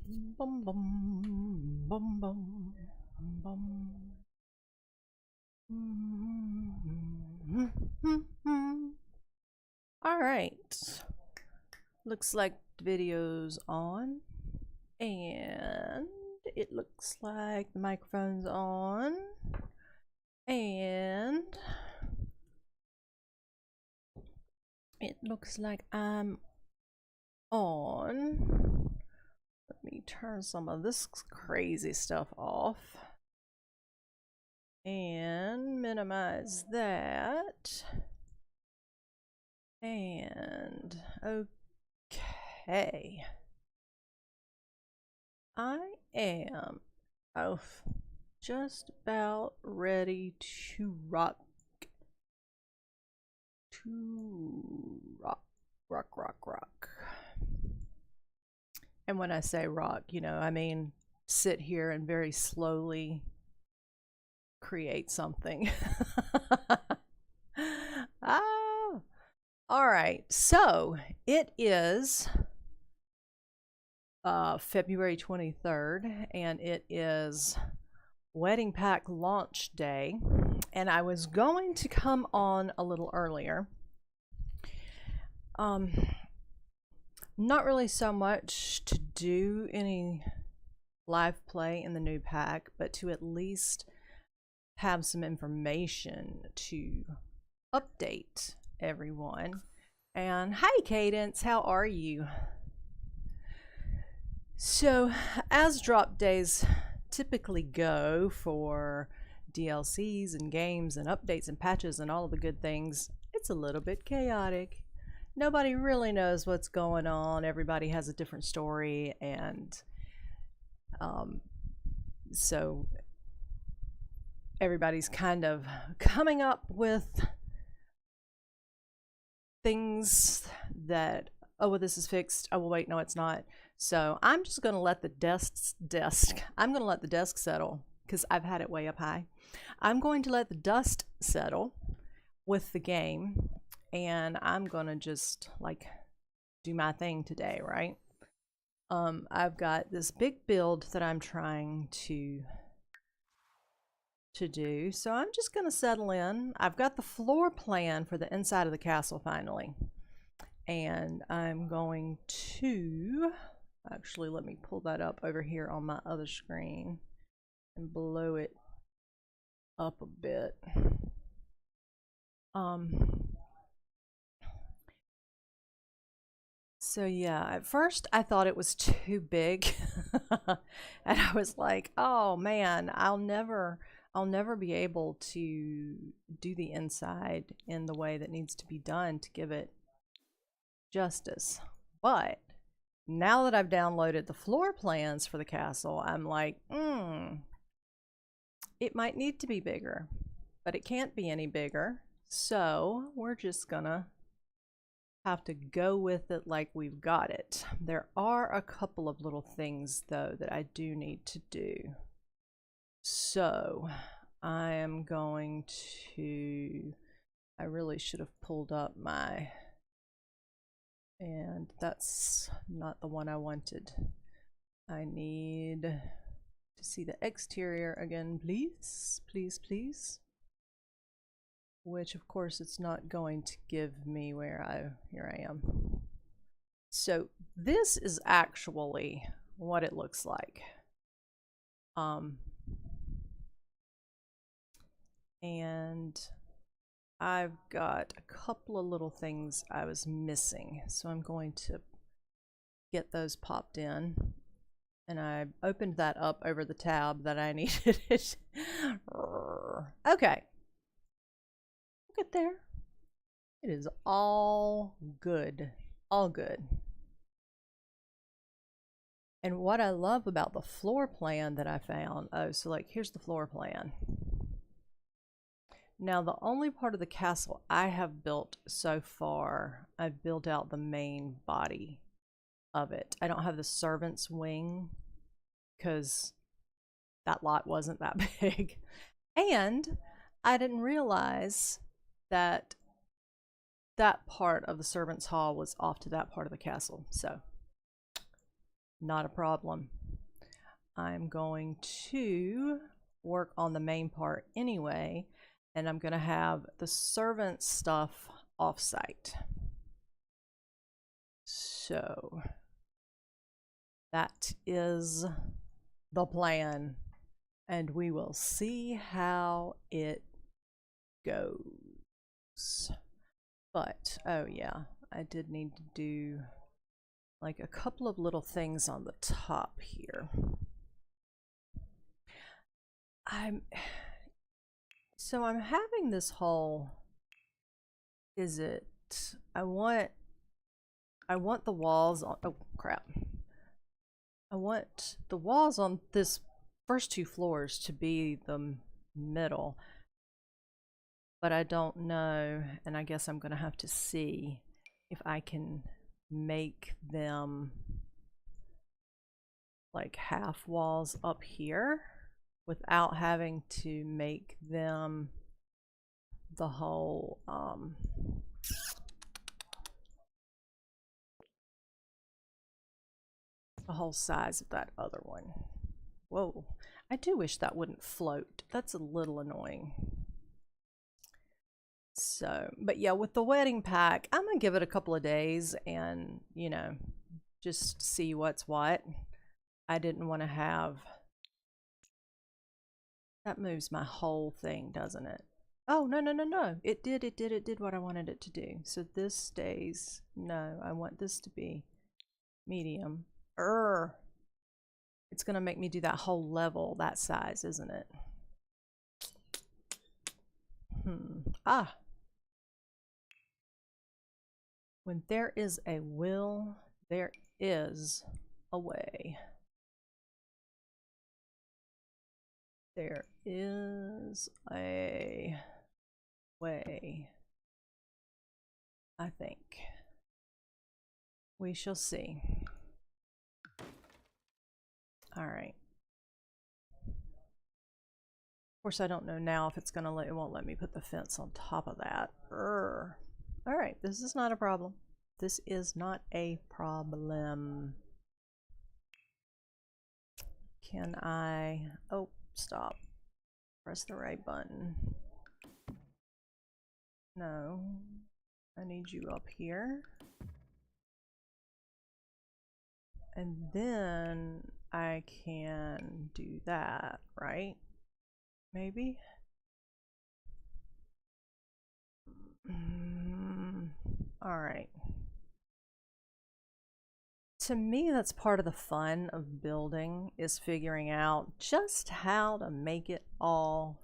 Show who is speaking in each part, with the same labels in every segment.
Speaker 1: Bum bum bum bum bum. All right. Looks like the video's on, and it looks like the microphone's on, and it looks like I'm on. Let me turn some of this crazy stuff off and minimize that. And okay, I am just about ready to rock. Rock. And when I say rock, you know, I mean sit here and very slowly create something. Ah, all right. So it is February 23rd, and it is Wedding Pack launch day. And I was going to come on a little earlier. Not really so much to do any live play in the new pack, but to at least have some information to update everyone. And hi Cadence, how are you? So as drop days typically go for DLCs and games and updates and patches and all of the good things, it's a little bit chaotic. Nobody really knows what's going on. Everybody has a different story, and so everybody's kind of coming up with things that, oh well, this is fixed, oh well wait, no it's not. So I'm just going to let the desk settle, because I've had it way up high. I'm going to let the dust settle with the game, and I'm gonna just like do my thing today, right? I've got this big build that I'm trying to do, so I'm just gonna settle in. I've got the floor plan for the inside of the castle finally, and I'm going to actually, let me pull that up over here on my other screen and blow it up a bit. So yeah, at first I thought it was too big. And I was like, oh man, I'll never be able to do the inside in the way that needs to be done to give it justice. But now that I've downloaded the floor plans for the castle, I'm like, it might need to be bigger, but it can't be any bigger. So we're just gonna have to go with it like we've got it. There are a couple of little things though that I do need to do. So I am going to, I really should have pulled up my, and that's not the one I wanted. I need to see the exterior again, please, please, please. Which of course it's not going to give me where here I am. So this is actually what it looks like. And I've got a couple of little things I was missing, so I'm going to get those popped in. And I opened that up over the tab that I needed it. Okay. Look at there. It is all good. All good. And what I love about the floor plan that I found, oh, so like here's the floor plan. Now the only part of the castle I have built so far, I've built out the main body of it. I don't have the servant's wing because that lot wasn't that big. And I didn't realize that that part of the servants' hall was off to that part of the castle. So not a problem. I'm going to work on the main part anyway, and I'm going to have the servant stuff off-site. So that is the plan, and we will see how it goes. But oh yeah, I did need to do like a couple of little things on the top here. I'm having this whole, is it, I want the walls on, oh crap, I want the walls on this first two floors to be the middle, but I don't know, and I guess I'm gonna have to see if I can make them like half walls up here without having to make them the whole size of that other one. Whoa, I do wish that wouldn't float. That's a little annoying. So, but yeah, with the wedding pack, I'm gonna give it a couple of days and, you know, just see what's what. I didn't want to have, that moves my whole thing, doesn't it? Oh, no, no, no, no. It did what I wanted it to do. So this stays, no, I want this to be medium. It's gonna make me do that whole level that size, isn't it? Ah. When there is a will, there is a way. There is a way, I think. We shall see. All right. Of course, I don't know now if it's gonna it won't let me put the fence on top of that. All right, this is not a problem. This is not a problem. Can I, oh, stop. Press the right button. No, I need you up here. And then I can do that, right? Maybe? All right. To me, that's part of the fun of building, is figuring out just how to make it all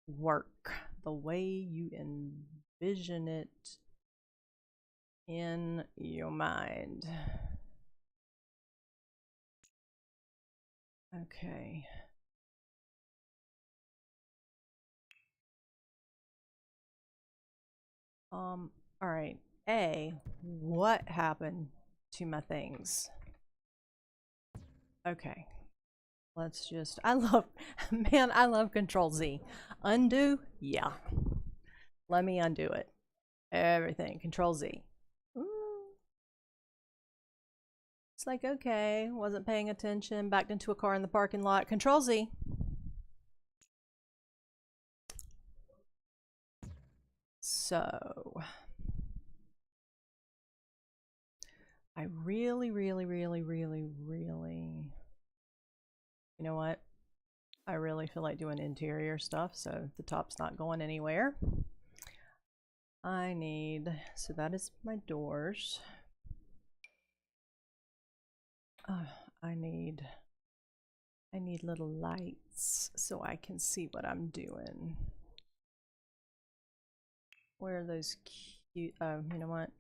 Speaker 1: work the way you envision it in your mind. Okay. All right. What happened to my things? Okay. Let's just, I love, man, I love Control Z. Undo? Yeah. Let me undo it. Everything. Control Z. It's like, okay, wasn't paying attention, backed into a car in the parking lot. Control Z. So, I really, you know what? I really feel like doing interior stuff, so the top's not going anywhere. I need, so that is my doors. I need little lights so I can see what I'm doing. Where are those cute, oh, you know what?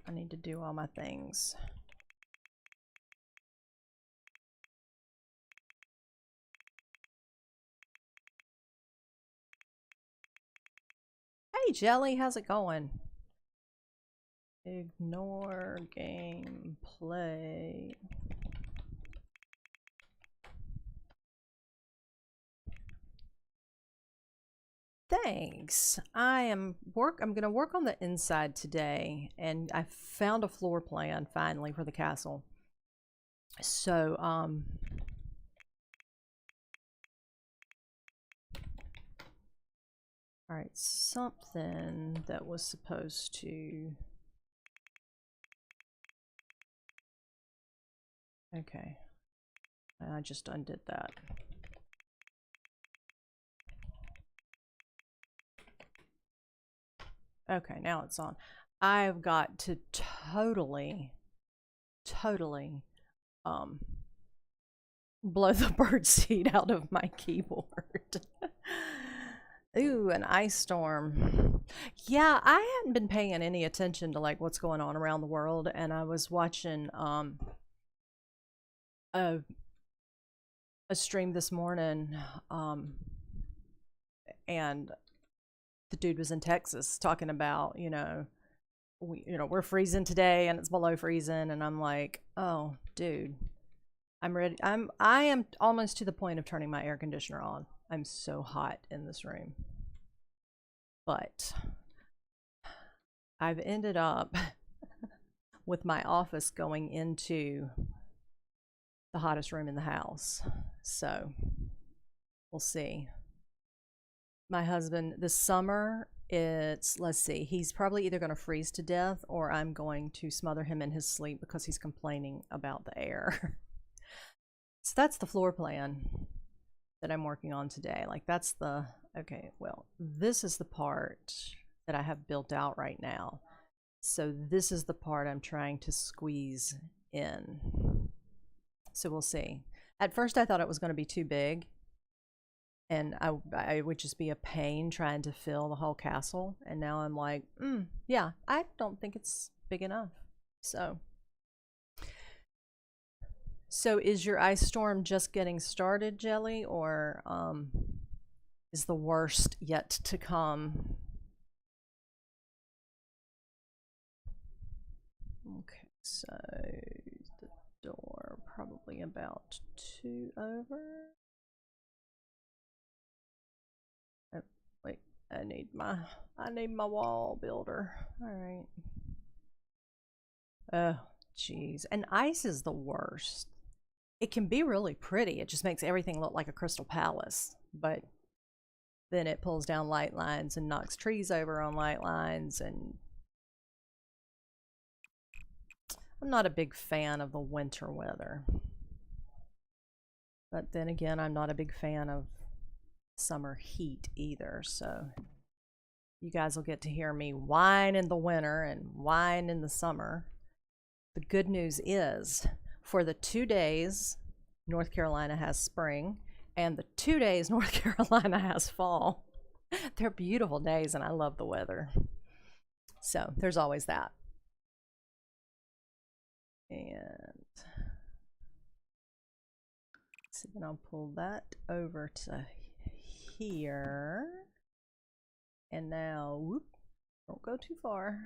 Speaker 1: I need to do all my things. Hey Jelly, how's it going? Ignore gameplay. Thanks. I'm gonna work on the inside today, and I found a floor plan finally for the castle. So, all right, something that was supposed to, okay, I just undid that. Okay, now it's on. I've got to totally blow the birdseed out of my keyboard. Ooh, an ice storm. Yeah, I hadn't been paying any attention to like what's going on around the world, and I was watching a stream this morning, and the dude was in Texas talking about, we're freezing today and it's below freezing, and I'm like, oh, dude, I'm ready. I am almost to the point of turning my air conditioner on. I'm so hot in this room. But I've ended up with my office going into the hottest room in the house. So we'll see. My husband, this summer, let's see, he's probably either going to freeze to death or I'm going to smother him in his sleep because he's complaining about the air. So that's the floor plan that I'm working on today. Like okay, well, this is the part that I have built out right now. So this is the part I'm trying to squeeze in. So we'll see. At first I thought it was going to be too big, and I would just be a pain trying to fill the whole castle. And now I'm like, yeah, I don't think it's big enough. So is your ice storm just getting started, Jelly, or is the worst yet to come? Okay, so the door probably about 2 over. Oh, wait, I need my wall builder. All right. Oh, jeez. And ice is the worst. It can be really pretty. It just makes everything look like a crystal palace. But then it pulls down light lines and knocks trees over on light lines. And I'm not a big fan of the winter weather. But then again, I'm not a big fan of summer heat either. So you guys will get to hear me whine in the winter and whine in the summer. The good news is, for the 2 days North Carolina has spring and the 2 days North Carolina has fall, they're beautiful days and I love the weather. So there's always that. And so then I'll pull that over to here. And now, whoop, don't go too far.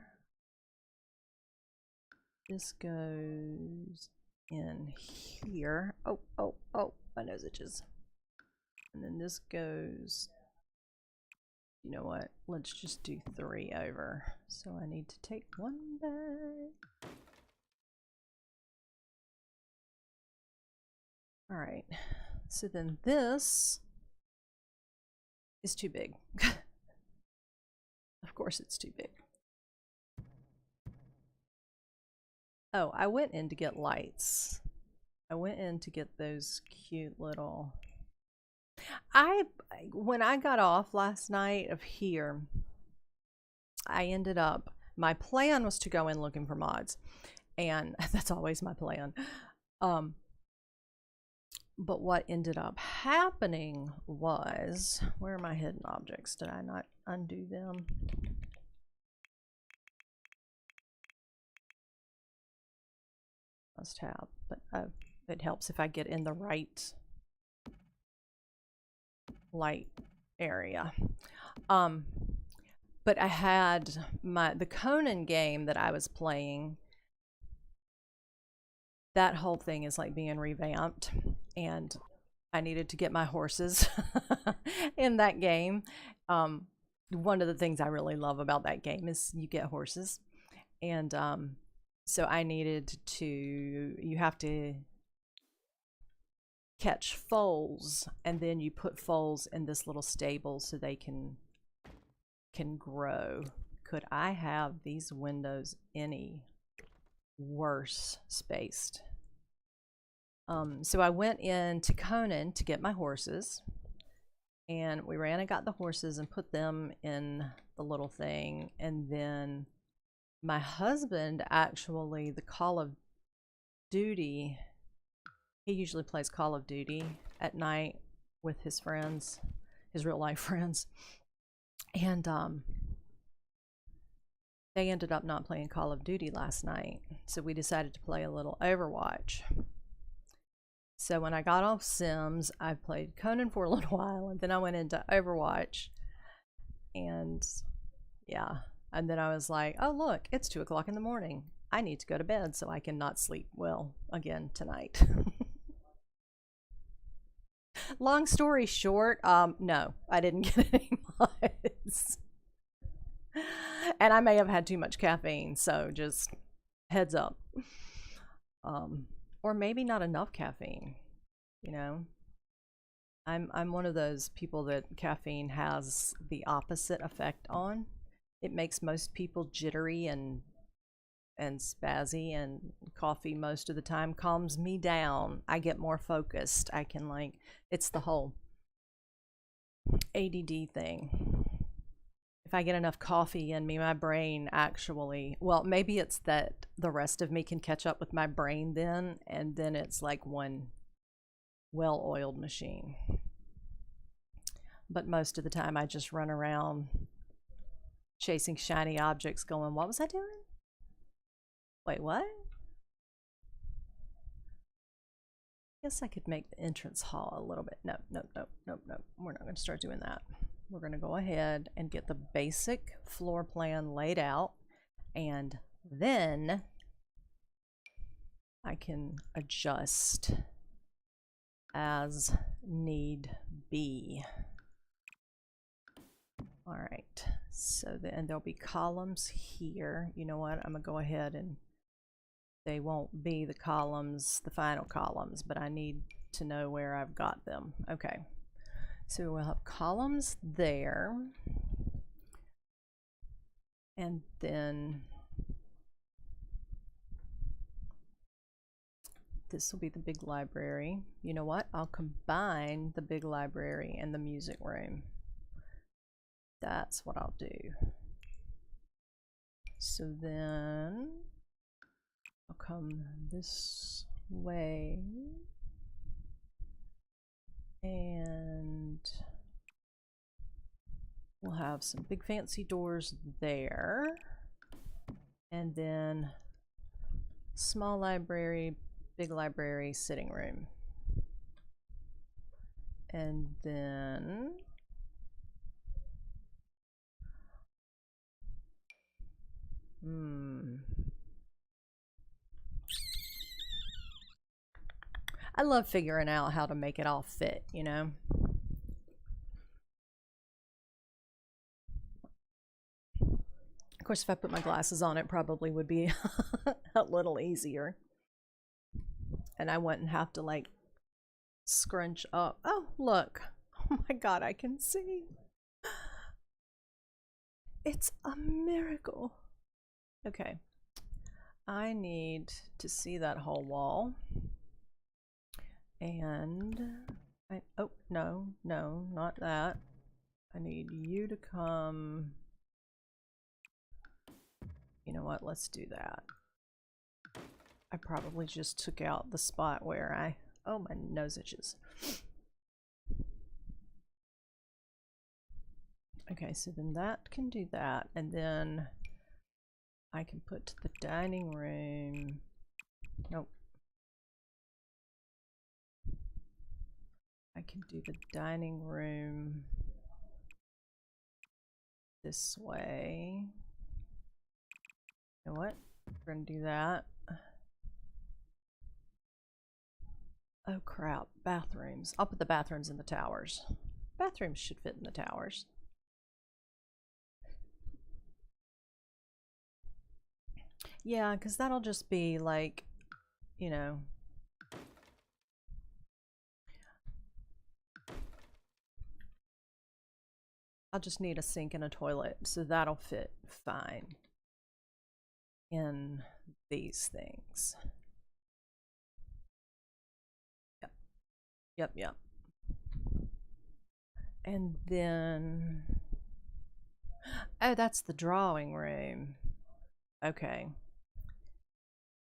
Speaker 1: This goes in here. Oh, my nose itches. And then this goes, you know what? Let's just do 3 over. So I need to take 1 back. All right. So then this is too big. Of course it's too big. Oh, I went in to get lights. I went in to get those cute little... when I got off last night of here, I ended up... My plan was to go in looking for mods. And that's always my plan. But what ended up happening was... Where are my hidden objects? Did I not undo them? Must have, but it helps if I get in the right light area. But I had the Conan game that I was playing. That whole thing is like being revamped, and I needed to get my horses in that game. One of the things I really love about that game is you get horses, and so I needed to, you have to catch foals, and then you put foals in this little stable so they can grow. Could I have these windows any worse spaced? So I went into Conan to get my horses, and we ran and got the horses and put them in the little thing. And then my husband, actually, the Call of Duty, he usually plays Call of Duty at night with his friends, his real life friends. And they ended up not playing Call of Duty last night, so we decided to play a little Overwatch. So when I got off Sims, I played Conan for a little while, and then I went into Overwatch. And yeah, and then I was like, oh look, it's 2 o'clock in the morning. I need to go to bed so I can not sleep well again tonight. Long story short, no, I didn't get any mods. And I may have had too much caffeine, so just heads up. Or maybe not enough caffeine, you know. I'm one of those people that caffeine has the opposite effect on. It makes most people jittery and spazzy, and coffee most of the time calms me down. I get more focused. I can, like, it's the whole ADD thing. If I get enough coffee in me, my brain actually, well, maybe it's that the rest of me can catch up with my brain then, and then it's like one well-oiled machine. But most of the time I just run around chasing shiny objects going, what was I doing? Wait, what? Guess I could make the entrance hall a little bit. No. We're not going to start doing that. We're going to go ahead and get the basic floor plan laid out, and then I can adjust as need be. All right, so then there'll be columns here. You know what? I'm going to go ahead, and they won't be the columns, the final columns, but I need to know where I've got them. Okay. So we'll have columns there, and then this will be the big library. You know what? I'll combine the big library and the music room. That's what I'll do. So then I'll come this way. And we'll have some big fancy doors there. And then small library, big library, sitting room. And then I love figuring out how to make it all fit, you know? Of course, if I put my glasses on, it probably would be a little easier. And I wouldn't have to, like, scrunch up. Oh, look. Oh my God, I can see. It's a miracle. Okay. I need to see that whole wall. And oh, no, not that. I need you to come. You know what? Let's do that. I probably just took out the spot where oh, my nose itches. Okay, so then that can do that, and then I can put the dining room. Nope. I can do the dining room this way. You know what? We're gonna do that. Oh crap, bathrooms. I'll put the bathrooms in the towers. Bathrooms should fit in the towers. Yeah, because that'll just be like, you know, I'll just need a sink and a toilet, so that'll fit fine in these things. Yep, yep, yep. And then, oh, that's the drawing room. Okay.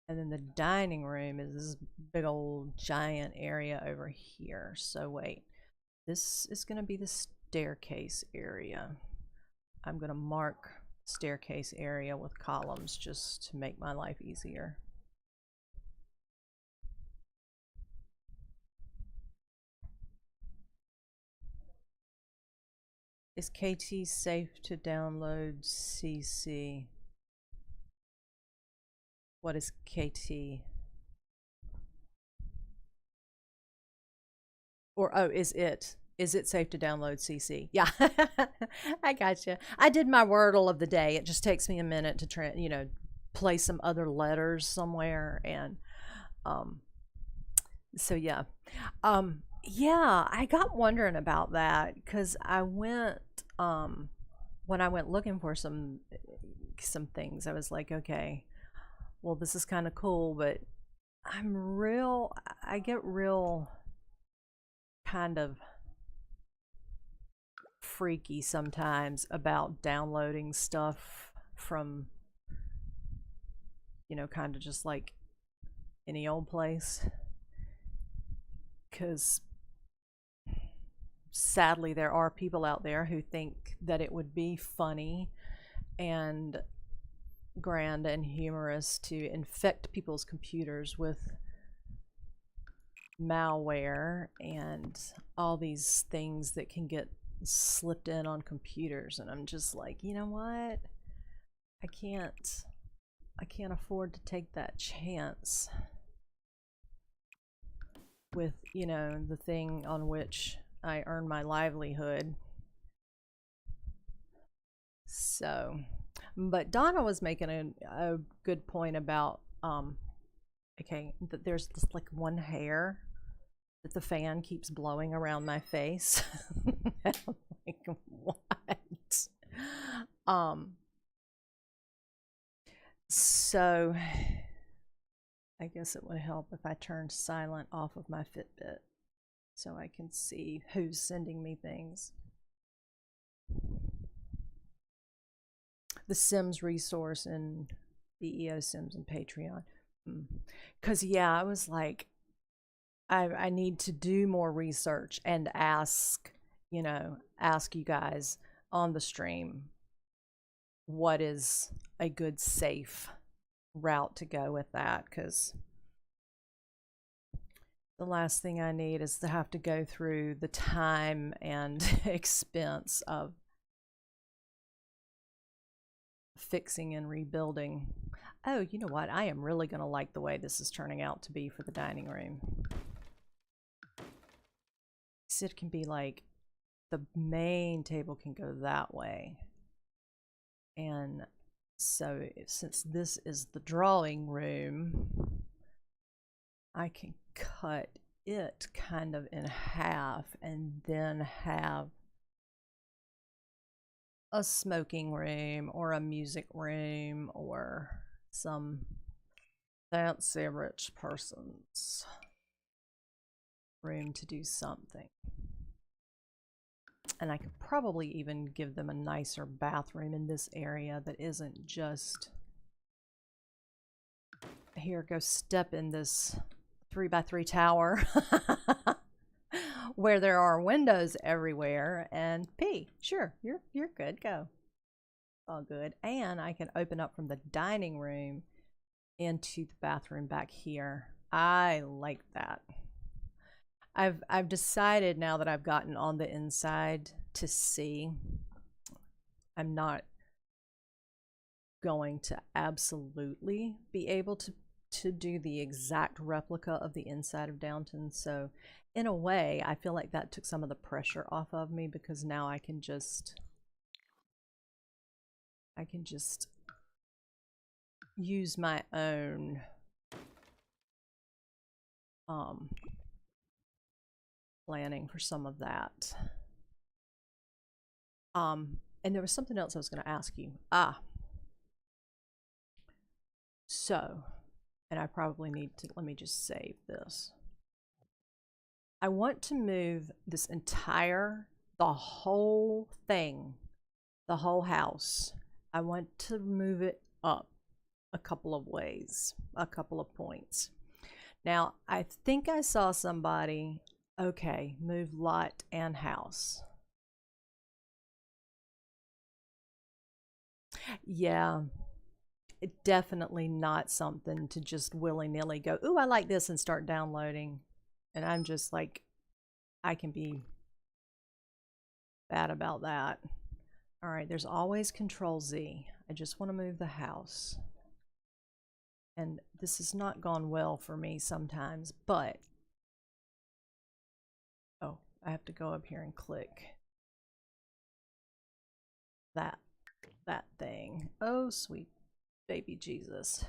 Speaker 1: And then the dining room is this big old giant area over here. So wait, this is going to be the staircase area. I'm going to mark staircase area with columns just to make my life easier. Is KT safe to download CC? What is KT? Or, oh, is it safe to download CC? Yeah, I gotcha. I did my Wordle of the day. It just takes me a minute to place some other letters somewhere, and so yeah, yeah. I got wondering about that because I went when I went looking for some things. I was like, okay, well, this is kind of cool, but I get real kind of freaky sometimes about downloading stuff from, kind of just like any old place. Because sadly, there are people out there who think that it would be funny and grand and humorous to infect people's computers with malware and all these things that can get slipped in on computers, and I'm just like, you know what, I can't afford to take that chance with the thing on which I earn my livelihood. So, but Donna was making a good point about okay, that there's just like one hair that the fan keeps blowing around my face. I'm like, what? So I guess it would help if I turned silent off of my Fitbit so I can see who's sending me things. The Sims resource and BEO Sims and Patreon. Because yeah, I was like, I need to do more research and ask you guys on the stream what is a good safe route to go with that, because the last thing I need is to have to go through the time and expense of fixing and rebuilding. Oh, you know what? I am really going to like the way this is turning out to be for the dining room. So it can be like the main table can go that way. And so since this is the drawing room, I can cut it kind of in half and then have a smoking room or a music room or some fancy rich person's room to do something. And I could probably even give them a nicer bathroom in this area that isn't just, here, go step in this 3x3 tower where there are windows everywhere and pee. Sure, you're good, go. All good. And I can open up from the dining room into the bathroom back here. I like that. I've decided now that I've gotten on the inside to see, I'm not going to absolutely be able to do the exact replica of the inside of Downton. So in a way, I feel like that took some of the pressure off of me, because now I can just use my own planning for some of that. And there was something else I was going to ask you. So, and I probably need to, let me just save this. I want to move this the whole thing, the whole house. I want to move it up a couple of ways, a couple of points. Now, I think I saw somebody, okay, move lot and house. Yeah, definitely not something to just willy-nilly go, ooh, I like this, and start downloading. And I'm just like, I can be bad about that. All right, there's always Control Z. I just want to move the house. And this has not gone well for me sometimes, but oh, I have to go up here and click that thing. Oh, sweet baby Jesus.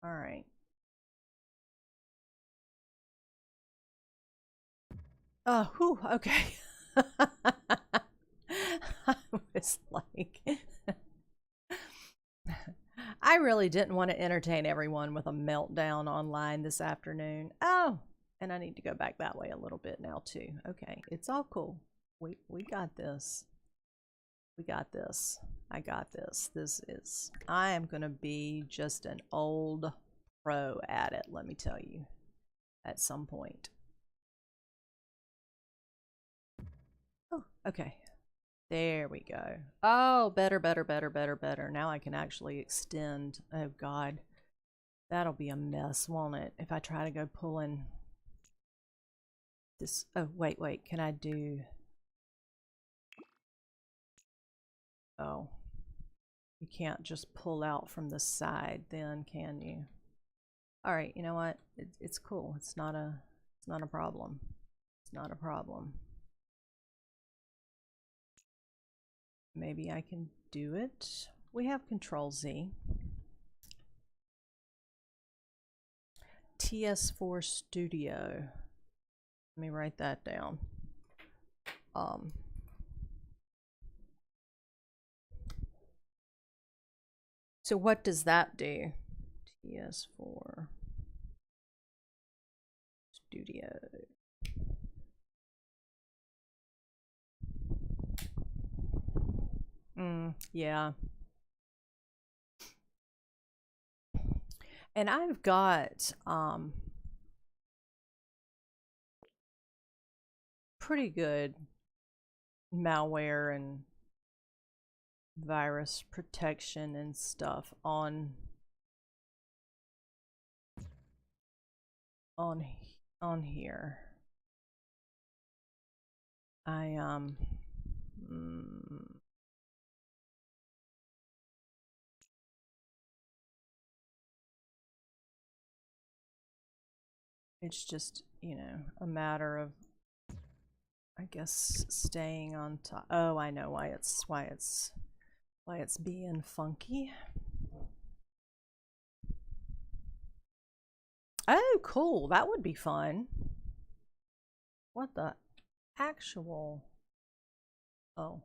Speaker 1: All right. Oh, whew, okay. I was like, I really didn't want to entertain everyone with a meltdown online this afternoon. Oh, and I need to go back that way a little bit now too. Okay, it's all cool. We got this. We got this. I got this. I am going to be just an old pro at it, let me tell you, at some point. Oh, okay. There we go. Oh, better. Now I can actually extend. Oh, God. That'll be a mess, won't it? If I try to go pulling this. Oh, wait. Can I do... Oh. You can't just pull out from the side then, can you? All right, you know what? It's cool. It's not a problem. It's not a problem. Maybe I can do it. We have Control Z. TS4 Studio. Let me write that down. So what does that do? TS4 Studio. Yeah. And I've got pretty good malware and virus protection and stuff on here. It's just, you know, a matter of, I guess, staying on top. Oh, I know why it's being funky. Oh, cool. That would be fun. What the actual? Oh.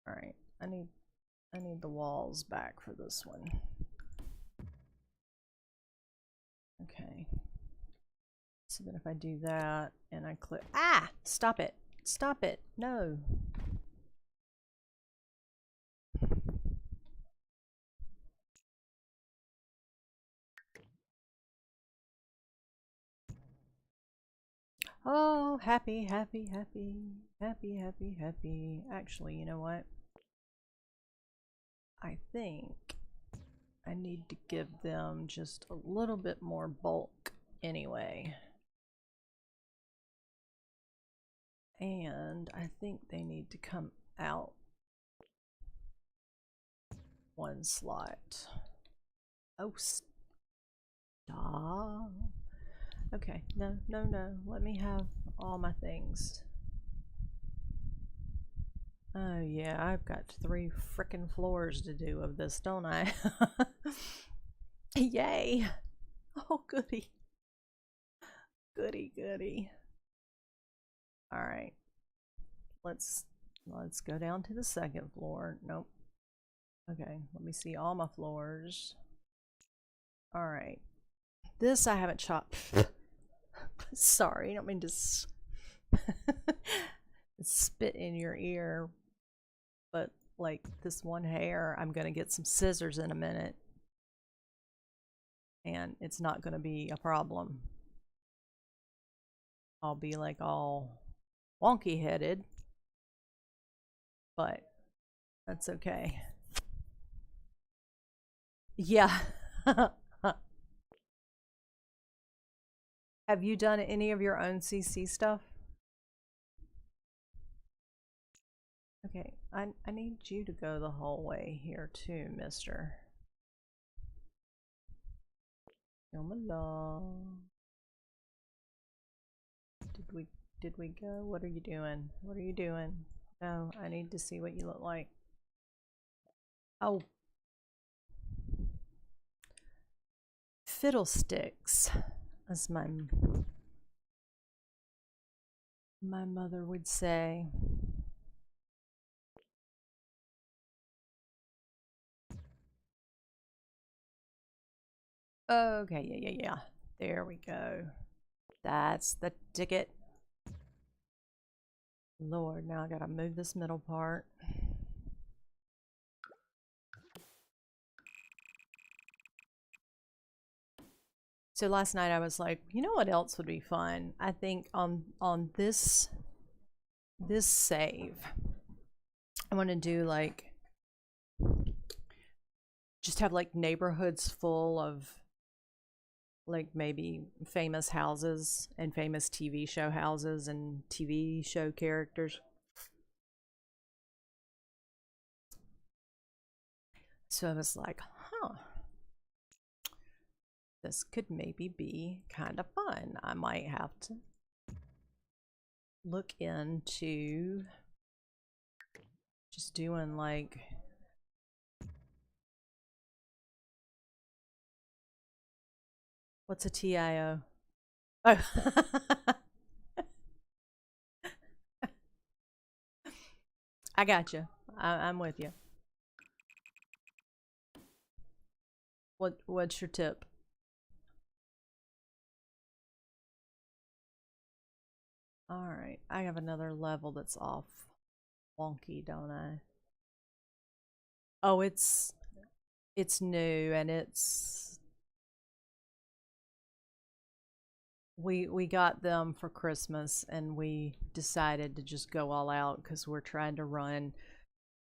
Speaker 1: All right. I need the walls back for this one. Okay. So then if I do that and I click, stop it. Stop it. No. Oh, happy. Actually, you know what? I think I need to give them just a little bit more bulk anyway. And I think they need to come out one slot. Oh, stop. Okay, no. Let me have all my things. Oh yeah, I've got 3 frickin' floors to do of this, don't I? Yay! Oh, goody. Goody. Alright. let's go down to the second floor. Nope. Okay, let me see all my floors. All right. This I haven't chopped. Sorry, I don't mean to spit in your ear, but like this one hair, I'm gonna get some scissors in a minute, and it's not gonna be a problem. I'll be like all wonky headed, but that's okay. Yeah. Have you done any of your own CC stuff? Okay, I need you to go the whole way here too, mister. Come along. Did we go? What are you doing? What are you doing? No, I need to see what you look like. Oh. Fiddlesticks, as my mother would say. Okay, yeah. There we go. That's the ticket. Lord, now I gotta move this middle part. So last night I was like, you know what else would be fun? I think on this save, I want to do like just have like neighborhoods full of like maybe famous houses and famous TV show houses and TV show characters. So I was like, huh, this could maybe be kind of fun. I might have to look into just doing like what's a TIO? Oh. I got you. I'm with you. What's your tip? All right, I have another level that's off wonky, don't I? Oh, it's new and it's we got them for Christmas and we decided to just go all out because we're trying to run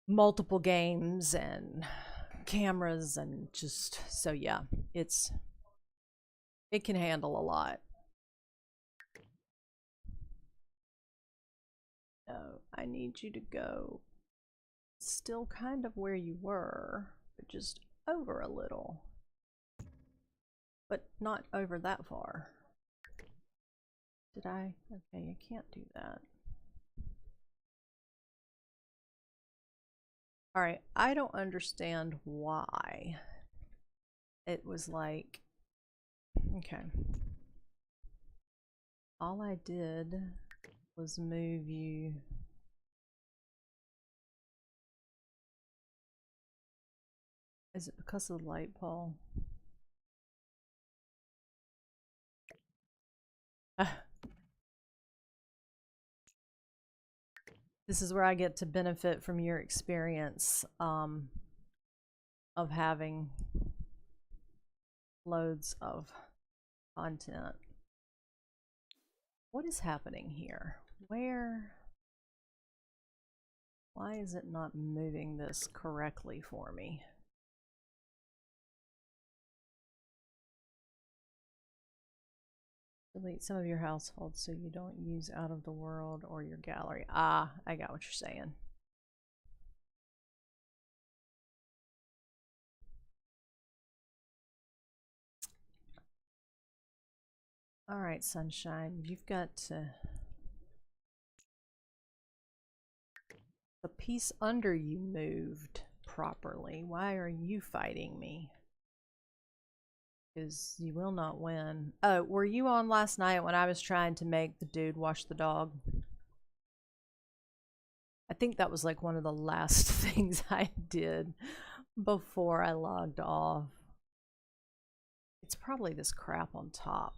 Speaker 1: multiple games and cameras and just so yeah, it can handle a lot. No, I need you to go still kind of where you were, but just over a little. But not over that far. Did I? Okay, I can't do that. Alright, I don't understand why it was like, okay. All I did was move you. Is it because of the light, Paul? This is where I get to benefit from your experience of having loads of content. What is happening here? Why is it not moving this correctly for me? Delete some of your household so you don't use out of the world or your gallery. Ah, I got what you're saying. All right, sunshine, you've got to. The piece under you moved properly. Why are you fighting me? Because you will not win. Oh, were you on last night when I was trying to make the dude wash the dog? I think that was like one of the last things I did before I logged off. It's probably this crap on top.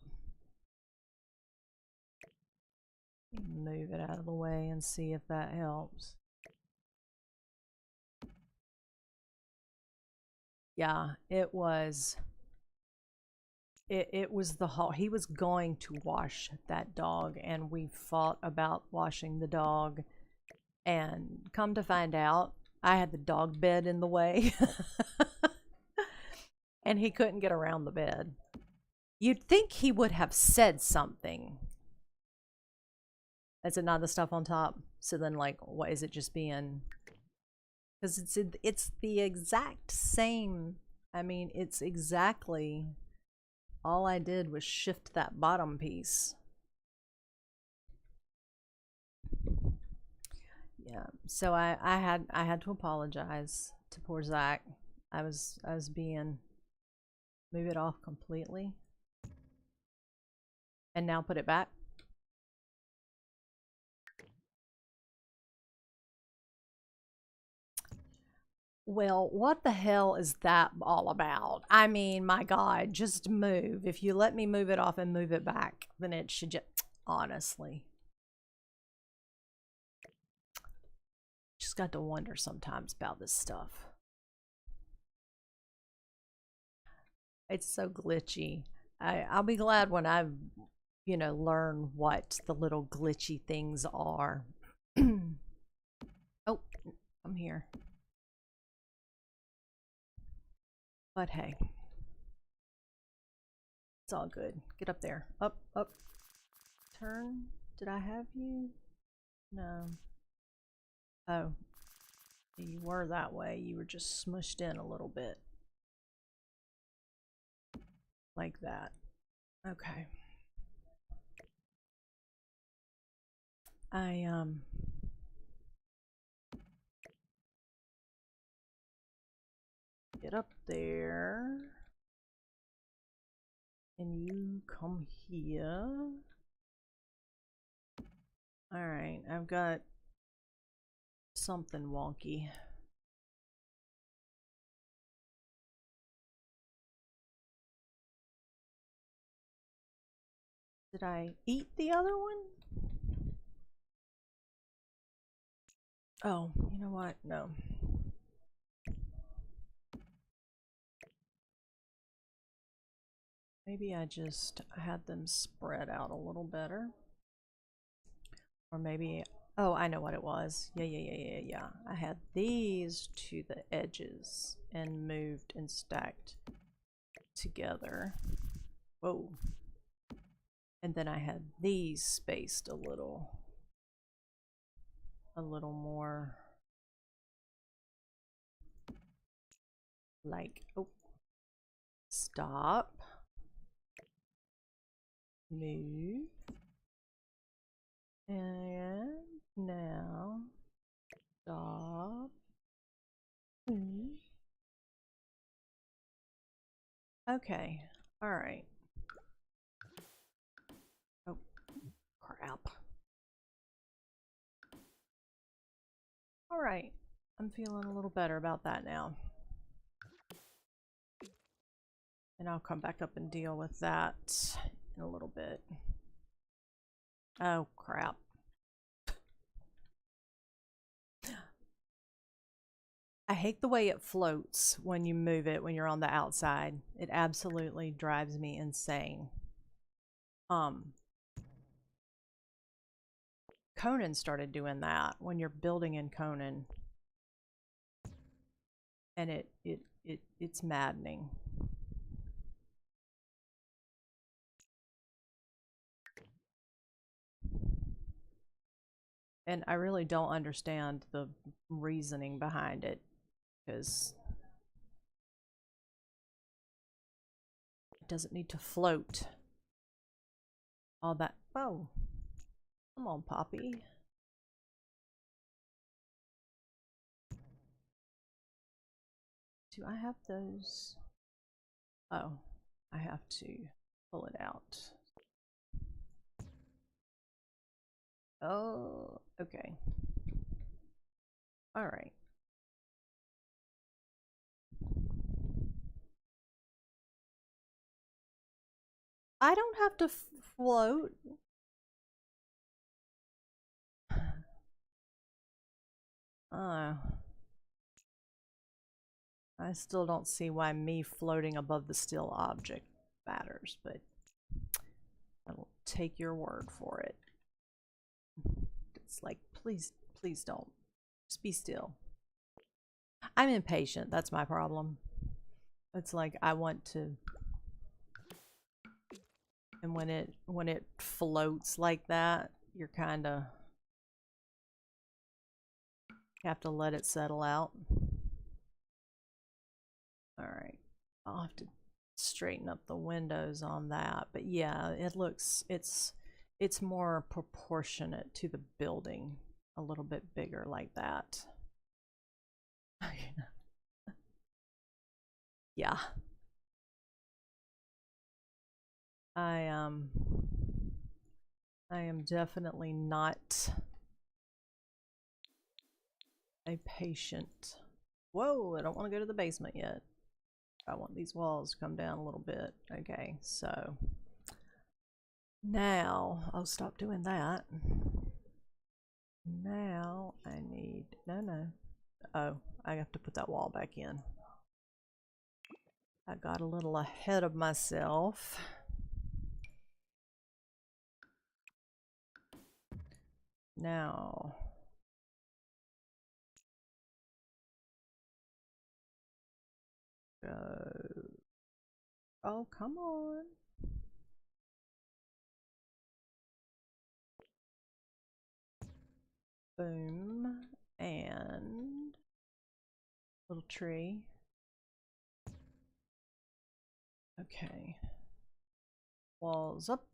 Speaker 1: Move it out of the way and see if that helps. Yeah, it was. It was the whole. He was going to wash that dog, and we fought about washing the dog. And come to find out, I had the dog bed in the way, and he couldn't get around the bed. You'd think he would have said something. Is it not the stuff on top? So then, like, what is it just being? Because it's the exact same. I mean, it's exactly all I did was shift that bottom piece. Yeah. So I had to apologize to poor Zach. I was being move it off completely. And now put it back. Well, what the hell is that all about? I mean, my God, just move. If you let me move it off and move it back, then it should just, honestly. Just got to wonder sometimes about this stuff. It's so glitchy. I'll be glad when I, learn what the little glitchy things are. Oh, I'm here. But hey, it's all good. Get up there. Up, up. Turn. Did I have you? No. Oh. You were that way. You were just smushed in a little bit. Like that. Okay. Get up there. And you come here. Alright, I've got something wonky. Did I eat the other one? Oh, you know what? No. Maybe I just had them spread out a little better. Or maybe, oh, I know what it was. Yeah. I had these to the edges and moved and stacked together. Whoa. And then I had these spaced a little more like, oh, stop, move, and now stop, move. Okay, all right. Oh, crap. All right, I'm feeling a little better about that now. And I'll come back up and deal with that in a little bit. Oh, crap. I hate the way it floats when you move it when you're on the outside. It absolutely drives me insane. Conan started doing that when you're building in Conan. And it's maddening. And I really don't understand the reasoning behind it, because it doesn't need to float all that. Oh, come on, Poppy. Do I have those? Oh, I have to pull it out. Oh, okay. All right. I don't have to float. Uh, I still don't see why me floating above the still object matters, but I'll take your word for it. It's like, please, please don't. Just be still. I'm impatient. That's my problem. It's like I want to, and when it floats like that, you're kind of have to let it settle out. All right, I'll have to straighten up the windows on that, but yeah, it looks it's more proportionate to the building, a little bit bigger like that. Yeah. I I am definitely not a patient. Whoa, I don't want to go to the basement yet. I want these walls to come down a little bit. Okay, so now I'll stop doing that. Now I need, no. Oh, I have to put that wall back in. I got a little ahead of myself. Now, oh, come on. Boom. And little tree. Okay. Walls up.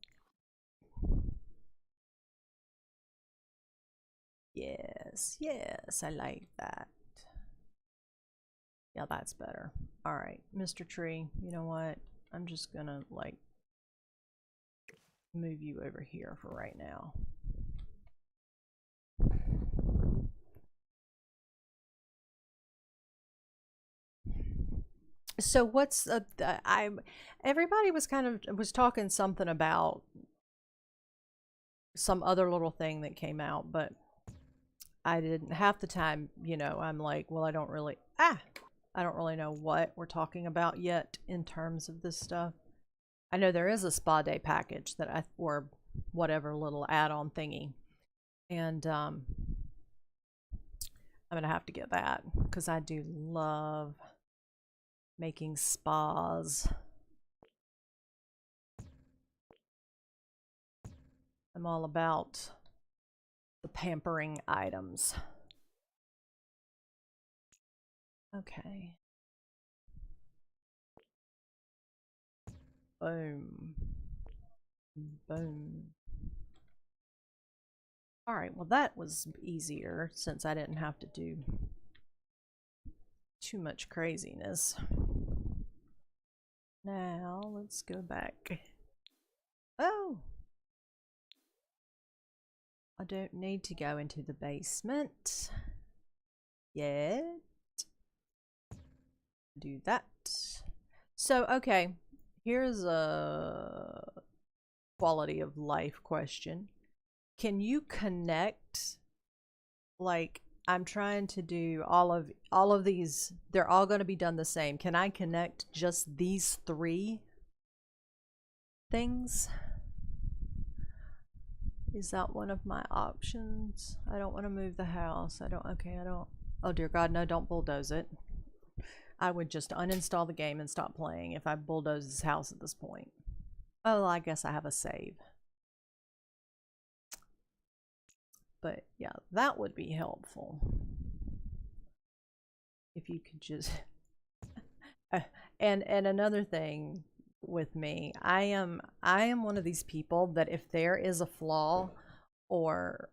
Speaker 1: Yes, yes, I like that. Yeah, that's better. All right, Mr. Tree, you know what? I'm just gonna like move you over here for right now. So what's everybody was kind of was talking something about some other little thing that came out, but I didn't half the time, you know, I'm like, well, I don't really know what we're talking about yet in terms of this stuff. I know there is a spa day package that or whatever little add-on thingy, and I'm gonna have to get that because I do love making spas. I'm all about the pampering items. Okay. Boom. Boom. All right, well, that was easier since I didn't have to do too much craziness. Now, let's go back. Oh! I don't need to go into the basement yet. Do that. So, okay, here's a quality of life question. Can you connect, like, I'm trying to do all of these, they're all going to be done the same. Can I connect just these 3 things? Is that one of my options? I don't want to move the house. I don't, oh dear God, no, don't bulldoze it. I would just uninstall the game and stop playing if I bulldoze this house at this point. Oh, I guess I have a save. But yeah, that would be helpful. If you could just and another thing with me, I am one of these people that if there is a flaw or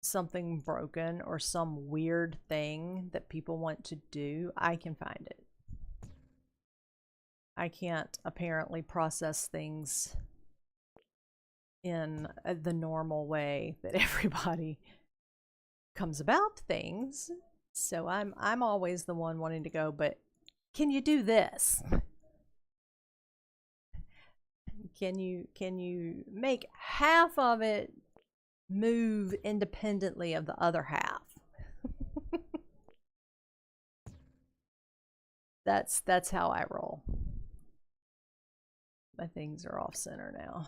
Speaker 1: something broken or some weird thing that people want to do, I can find it. I can't apparently process things in the normal way that everybody comes about things. So I'm always the one wanting to go, but can you do this? Can you make half of it move independently of the other half? That's how I roll. My things are off center now.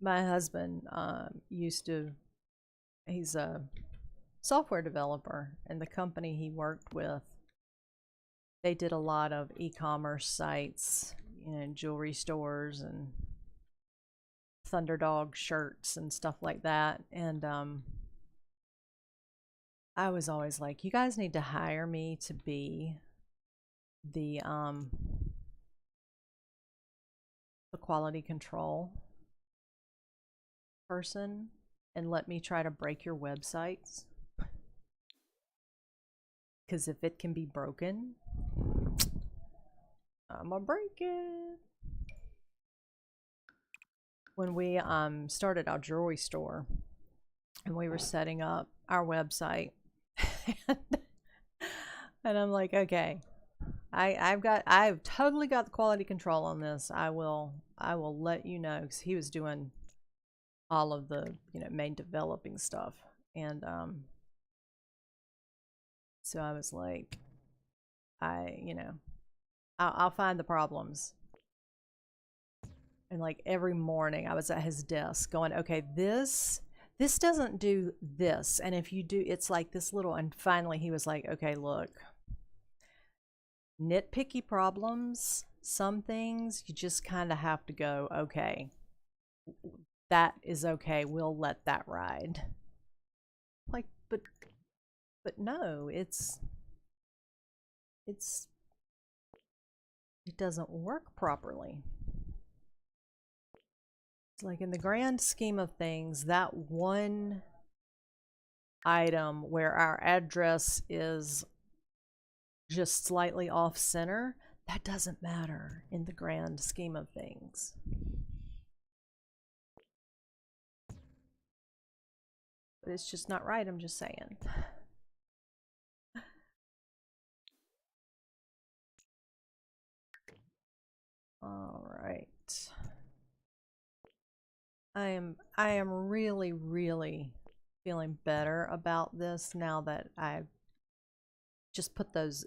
Speaker 1: My husband he's a software developer, and the company he worked with, they did a lot of e-commerce sites, jewelry stores and Thunderdog shirts and stuff like that. And I was always like, you guys need to hire me to be the quality control person and let me try to break your websites. Because if it can be broken, I'm gonna break it. When we started our jewelry store and we were setting up our website, and I'm like, okay, I've totally got the quality control on this. I will let you know, because he was doing all of the main developing stuff. And so I was like, I'll find the problems. And like every morning I was at his desk going, okay, this doesn't do this, and if you do, it's like this little. And finally he was like, okay, look, nitpicky problems, some things you just kind of have to go, okay, that is okay, we'll let that ride. Like, but no, it doesn't work properly. It's like, in the grand scheme of things, that one item where our address is just slightly off center, that doesn't matter in the grand scheme of things. But it's just not right, I'm just saying. All right. I am really, really feeling better about this now that I've just put those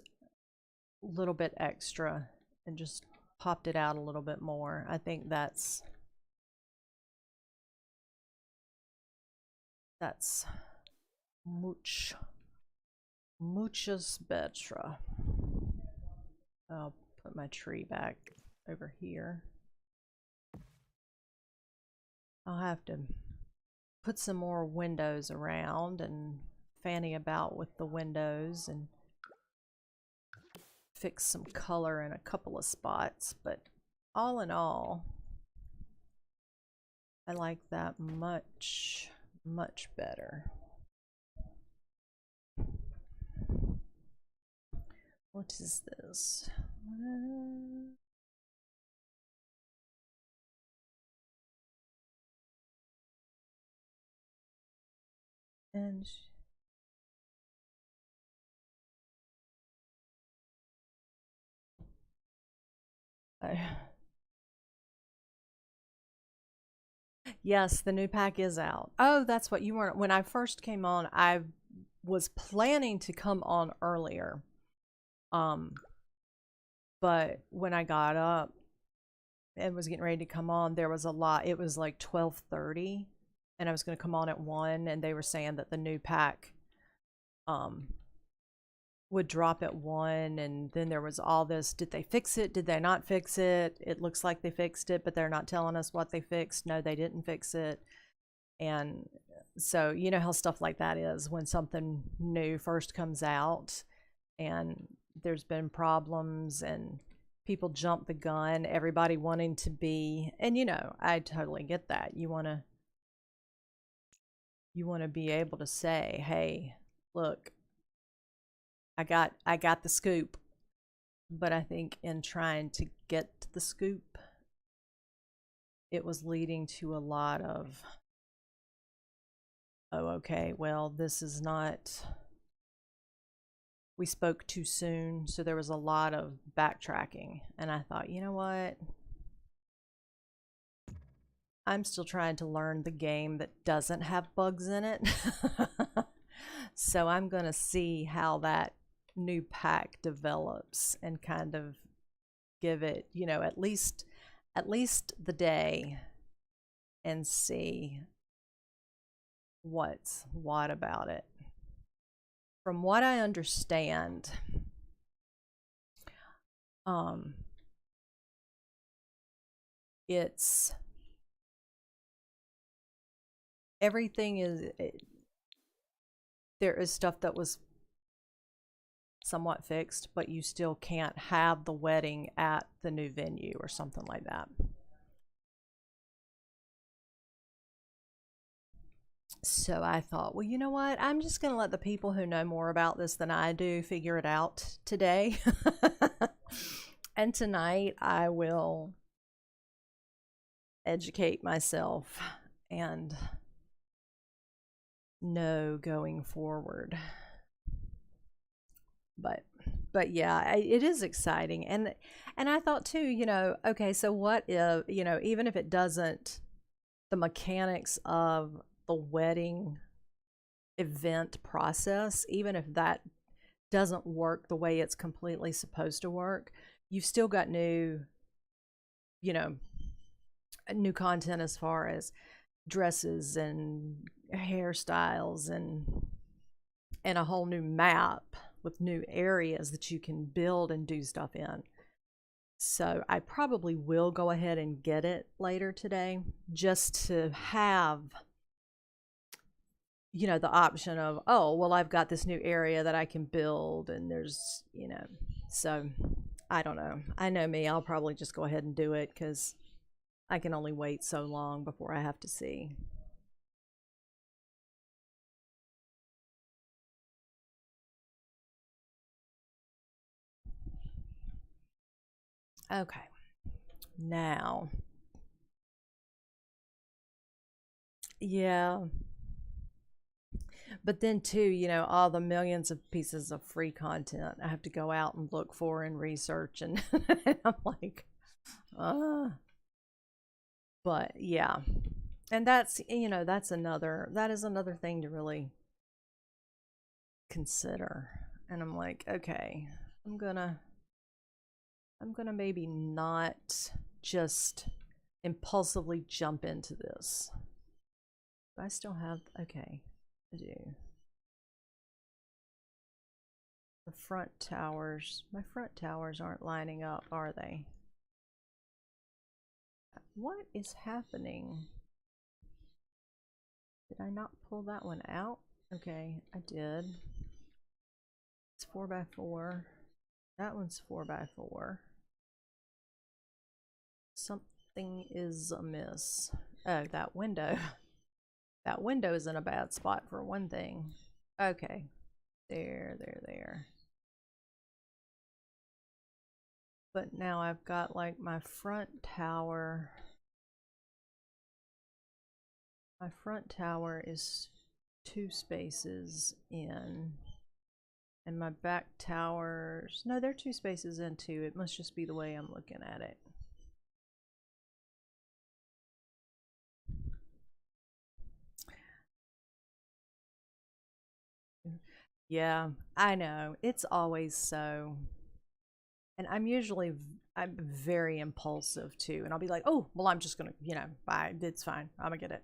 Speaker 1: little bit extra and just popped it out a little bit more. I think that's muchas better. I'll put my tree back over here. I'll have to put some more windows around and fanny about with the windows and fix some color in a couple of spots, but all in all, I like that much better. What is this? And yes, the new pack is out. Oh, that's what you weren't. When I first came on, I was planning to come on earlier. But when I got up and was getting ready to come on, there was a lot. It was like 12:30, and I was going to come on at 1, and they were saying that the new pack would drop at 1, and then there was all this, did they fix it, did they not fix it? It looks like they fixed it, but they're not telling us what they fixed. No, they didn't fix it. And so you know how stuff like that is when something new first comes out and there's been problems and people jump the gun, everybody wanting to be, and I totally get that. You want to be able to say, hey, look, I got the scoop. But I think in trying to get the scoop, it was leading to a lot of, oh, okay, well, this is not, we spoke too soon. So there was a lot of backtracking. And I thought, you know what? I'm still trying to learn the game that doesn't have bugs in it. So I'm going to see how that new pack develops and kind of give it, you know, at least the day and see what's what about it. From what I understand, it's everything is there is stuff that was somewhat fixed, but you still can't have the wedding at the new venue or something like that. So I thought, well, you know what? I'm just going to let the people who know more about this than I do figure it out today. And tonight I will educate myself and know going forward. But yeah, it is exciting. And I thought too, you know, okay, so what if, you know, even if it doesn't, the mechanics of the wedding event process, even if that doesn't work the way it's completely supposed to work, you've still got new, you know, new content as far as dresses and hairstyles and a whole new map with new areas that you can build and do stuff in. So I probably will go ahead and get it later today just to have, you know, the option of, oh, well, I've got this new area that I can build and there's, you know, so I don't know. I know me, I'll probably just go ahead and do it because I can only wait so long before I have to see. Okay, now, yeah, but then too, you know, all the millions of pieces of free content I have to go out and look for and research, and I'm like, uh, but yeah, and that's, you know, that is another thing to really consider. And I'm like, okay, I'm gonna maybe not just impulsively jump into this. Do I still have, okay, I do. The front towers, my front towers aren't lining up, are they? What is happening? Did I not pull that one out? Okay, I did. It's 4x4. That one's 4x4. Something is amiss. Oh, that window. That window is in a bad spot for one thing. Okay. There. But now I've got like my front tower. My front tower is 2 spaces in. And my back towers, no, they're 2 spaces in too. It must just be the way I'm looking at it. Yeah, I know. It's always so. And I'm very impulsive too. And I'll be like, oh, well, I'm just going to, you know, buy it. It's fine. I'm going to get it.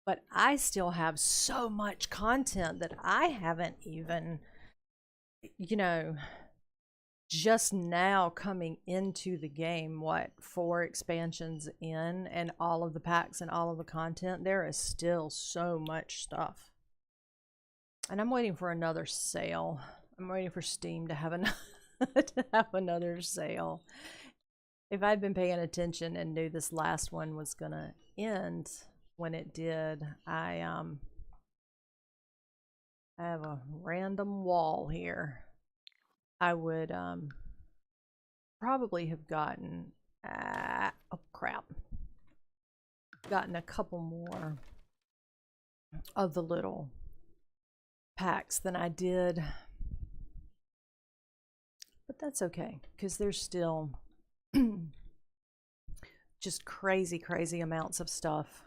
Speaker 1: But I still have so much content that I haven't even, you know, just now coming into the game, what, 4 expansions in and all of the packs and all of the content, there is still so much stuff. And I'm waiting for another sale. I'm waiting for Steam to have to have another sale. If I'd been paying attention and knew this last one was gonna end when it did, I have a random wall here. I would probably have gotten oh crap. Gotten a couple more of the little packs than I did. But that's okay, because there's still just crazy, crazy amounts of stuff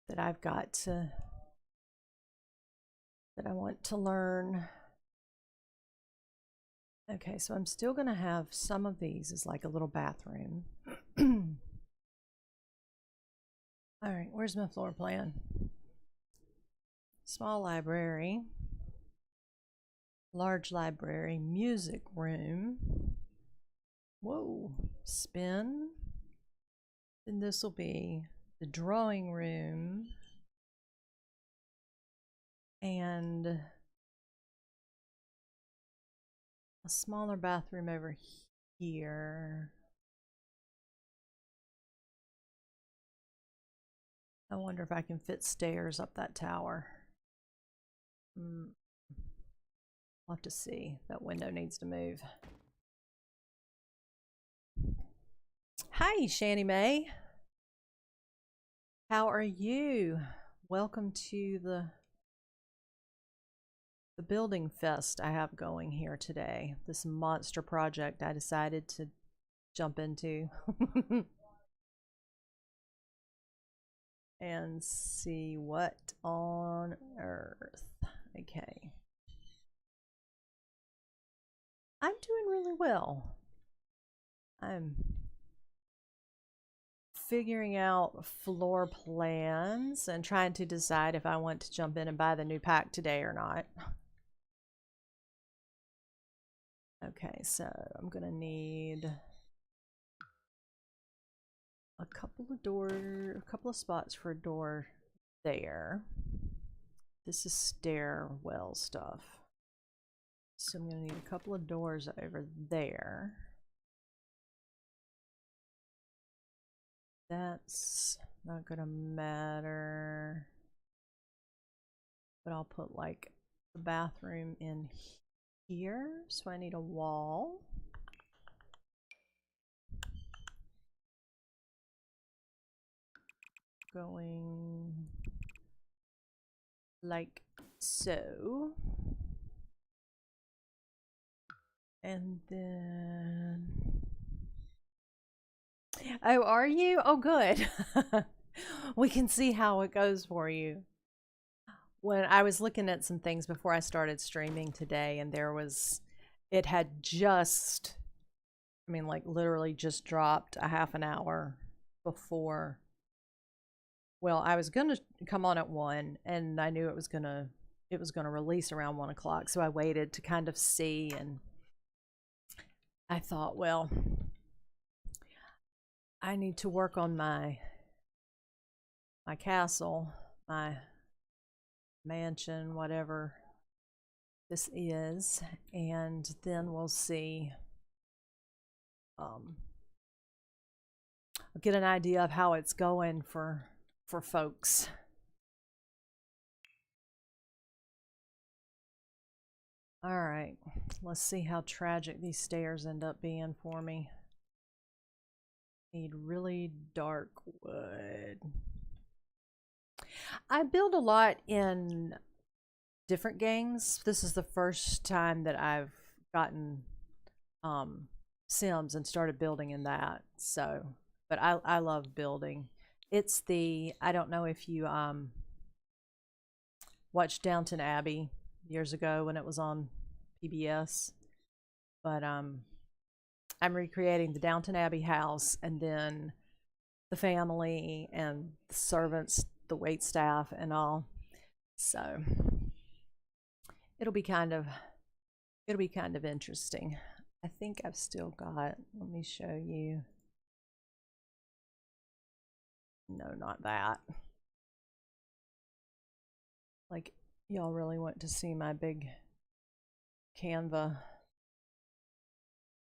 Speaker 1: that I've got to, that I want to learn. Okay, so I'm still going to have some of these as like a little bathroom. All right, where's my floor plan? Small library, large library, music room. Whoa, spin. Then this will be the drawing room and a smaller bathroom over here. I wonder if I can fit stairs up that tower. I'll have to see. That window needs to move. Hi, Shanny Mae. How are you? Welcome to the building fest I have going here today. This monster project I decided to jump into. And see what on earth. Okay. I'm doing really well. I'm figuring out floor plans and trying to decide if I want to jump in and buy the new pack today or not. Okay, so I'm gonna need a couple of spots for a door there. This is stairwell stuff. So I'm gonna need a couple of doors over there. That's not gonna matter. But I'll put like the bathroom in here. So I need a wall. Going like so. And then... Oh, are you? Oh, good. We can see how it goes for you. When I was looking at some things before I started streaming today, and it had just, I mean, like literally just dropped a half an hour before. Well, I was gonna come on at 1, and I knew it was gonna release around 1 o'clock, so I waited to kind of see, and I thought, well, I need to work on my castle, my mansion, whatever this is, and then we'll see. I'll get an idea of how it's going for folks. All right, let's see how tragic these stairs end up being for me. Need really dark wood. I build a lot in different games. This is the first time that I've gotten Sims and started building in that. So, but I love building. It's the, I don't know if you watched Downton Abbey years ago when it was on PBS, but I'm recreating the Downton Abbey house, and then the family and the servants, the wait staff and all. So it'll be kind of interesting. I think I've still got, let me show you. No, not that. Like, y'all really want to see my big Canva.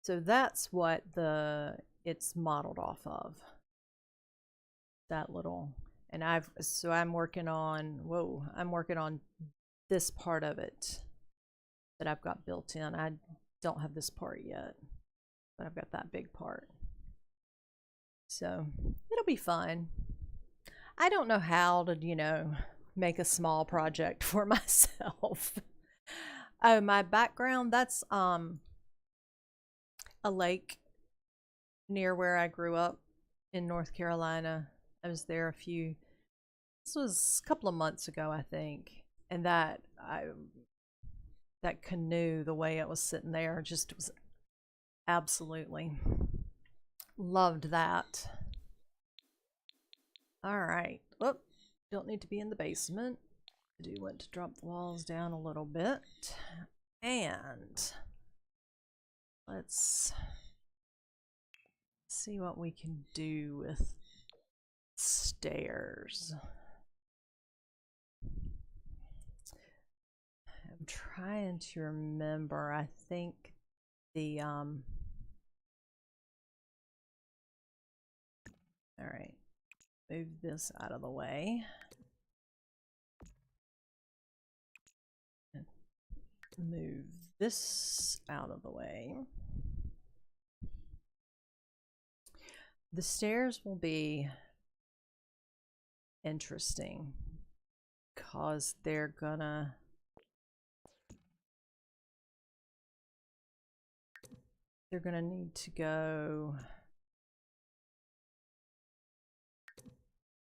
Speaker 1: So that's what it's modeled off of. That little, and I'm working on this part of it that I've got built in. I don't have this part yet, but I've got that big part. So it'll be fun. I don't know how to, make a small project for myself. Oh, my background, that's a lake near where I grew up in North Carolina. I was there this was a couple of months ago, I think. And that canoe, the way it was sitting there, just was absolutely loved that. All right. Whoop. Don't need to be in the basement. I do want to drop the walls down a little bit. And let's see what we can do with stairs. I'm trying to remember. I think the all right. Move this out of the way. Move this out of the way. The stairs will be interesting because they're gonna need to go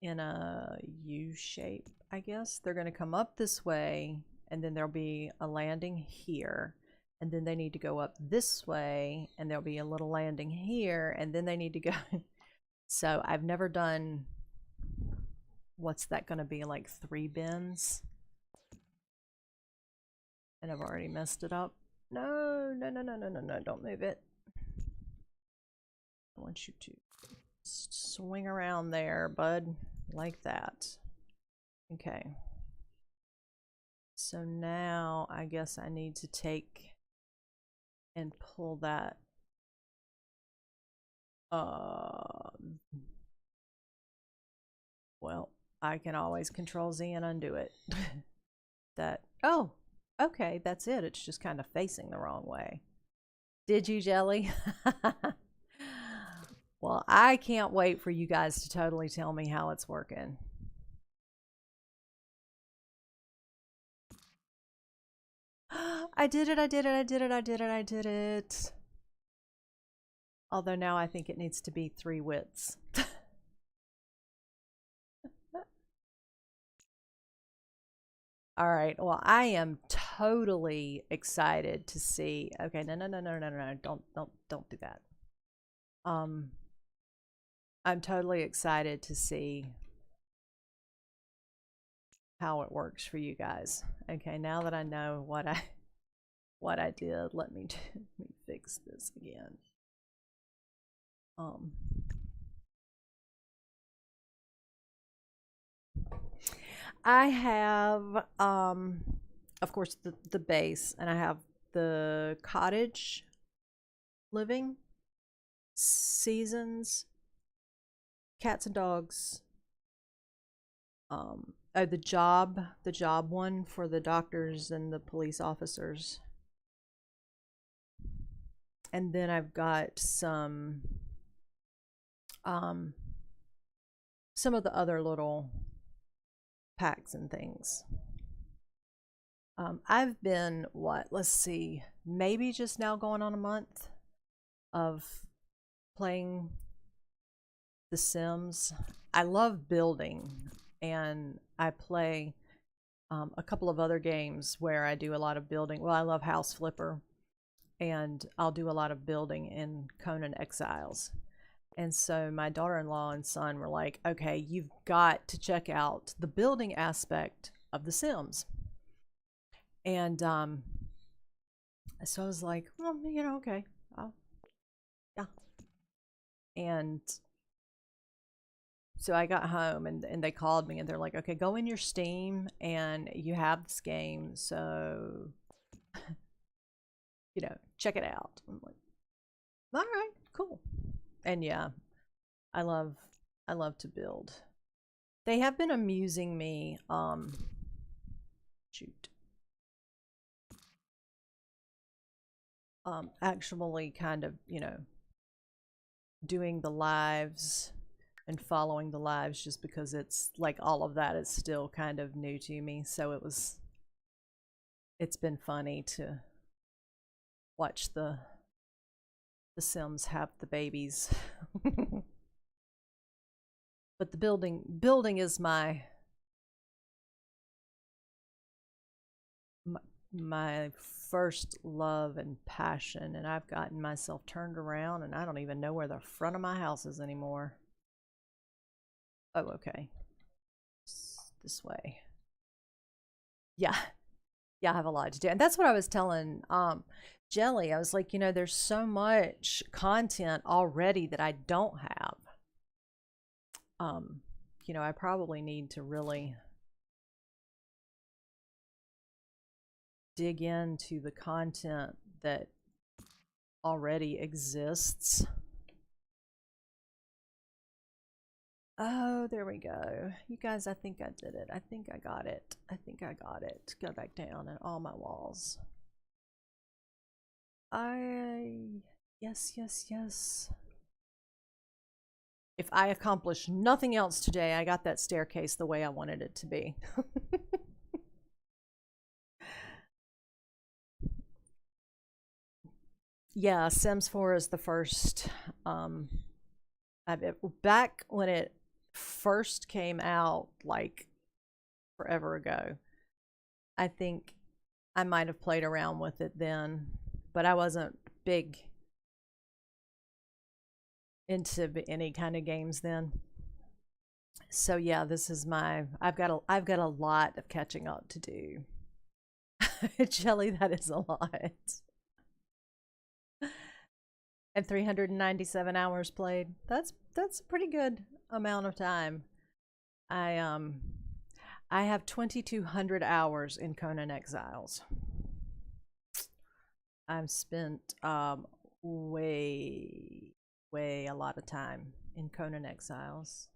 Speaker 1: in a U shape, I guess. They're gonna come up this way, and then there'll be a landing here, and then they need to go up this way, and there'll be a little landing here, and then they need to go. So I've never done, what's that going to be, like 3 bins? And I've already messed it up. No, no, no, no, no, no, no, don't move it. I want you to swing around there, bud, like that. Okay. So now I guess I need to take and pull that well, I can always Control Z and undo it. Oh, okay, that's it. It's just kind of facing the wrong way. Did you, Jelly? Well, I can't wait for you guys to totally tell me how it's working. I did it, I did it, I did it, I did it, I did it. Although now I think it needs to be 3 widths. All right. Well, I am totally excited to see. Okay, no, no, no, no, no, no, don't do that. I'm totally excited to see how it works for you guys. Okay, now that I know what I did, let me fix this again. I have of course the base, and I have the cottage living, seasons, cats and dogs, oh, the job one for the doctors and the police officers. And then I've got some of the other little packs and things. I've been, let's see, maybe just now going on a month of playing The Sims. I love building, and I play a couple of other games where I do a lot of building. Well, I love House Flipper, and I'll do a lot of building in Conan Exiles. And so my daughter-in-law and son were like, okay, you've got to check out the building aspect of The Sims. And so I was like, well, okay. Yeah. And so I got home, and they called me, and they're like, okay, go in your Steam, and you have this game, so check it out. I'm like, all right, cool. And yeah, I love to build. They have been amusing me. Shoot. Actually kind of, doing the lives and following the lives just because it's like all of that is still kind of new to me. So it's been funny to watch the Sims have the babies. But the building is my first love and passion, and I've gotten myself turned around and I don't even know where the front of my house is anymore. Oh, okay. This way. Yeah. Yeah, I have a lot to do. And that's what I was telling Jelly. I was like, you know, there's so much content already that I don't have. You know, I probably need to really dig into the content that already exists. Oh, there we go. You guys, I think I did it. I think I got it. I think I got it. Go back down and all my walls. Yes, yes, yes. If I accomplish nothing else today, I got that staircase the way I wanted it to be. Yeah, Sims 4 is the first. Back when it first came out, like forever ago, I think I might have played around with it then, but I wasn't big into any kind of games then. So yeah, this is I've got a lot of catching up to do. Jelly, that is a lot. And 397 hours played. That's a pretty good amount of time. I have 2,200 hours in Conan Exiles. I've spent way a lot of time in Conan Exiles.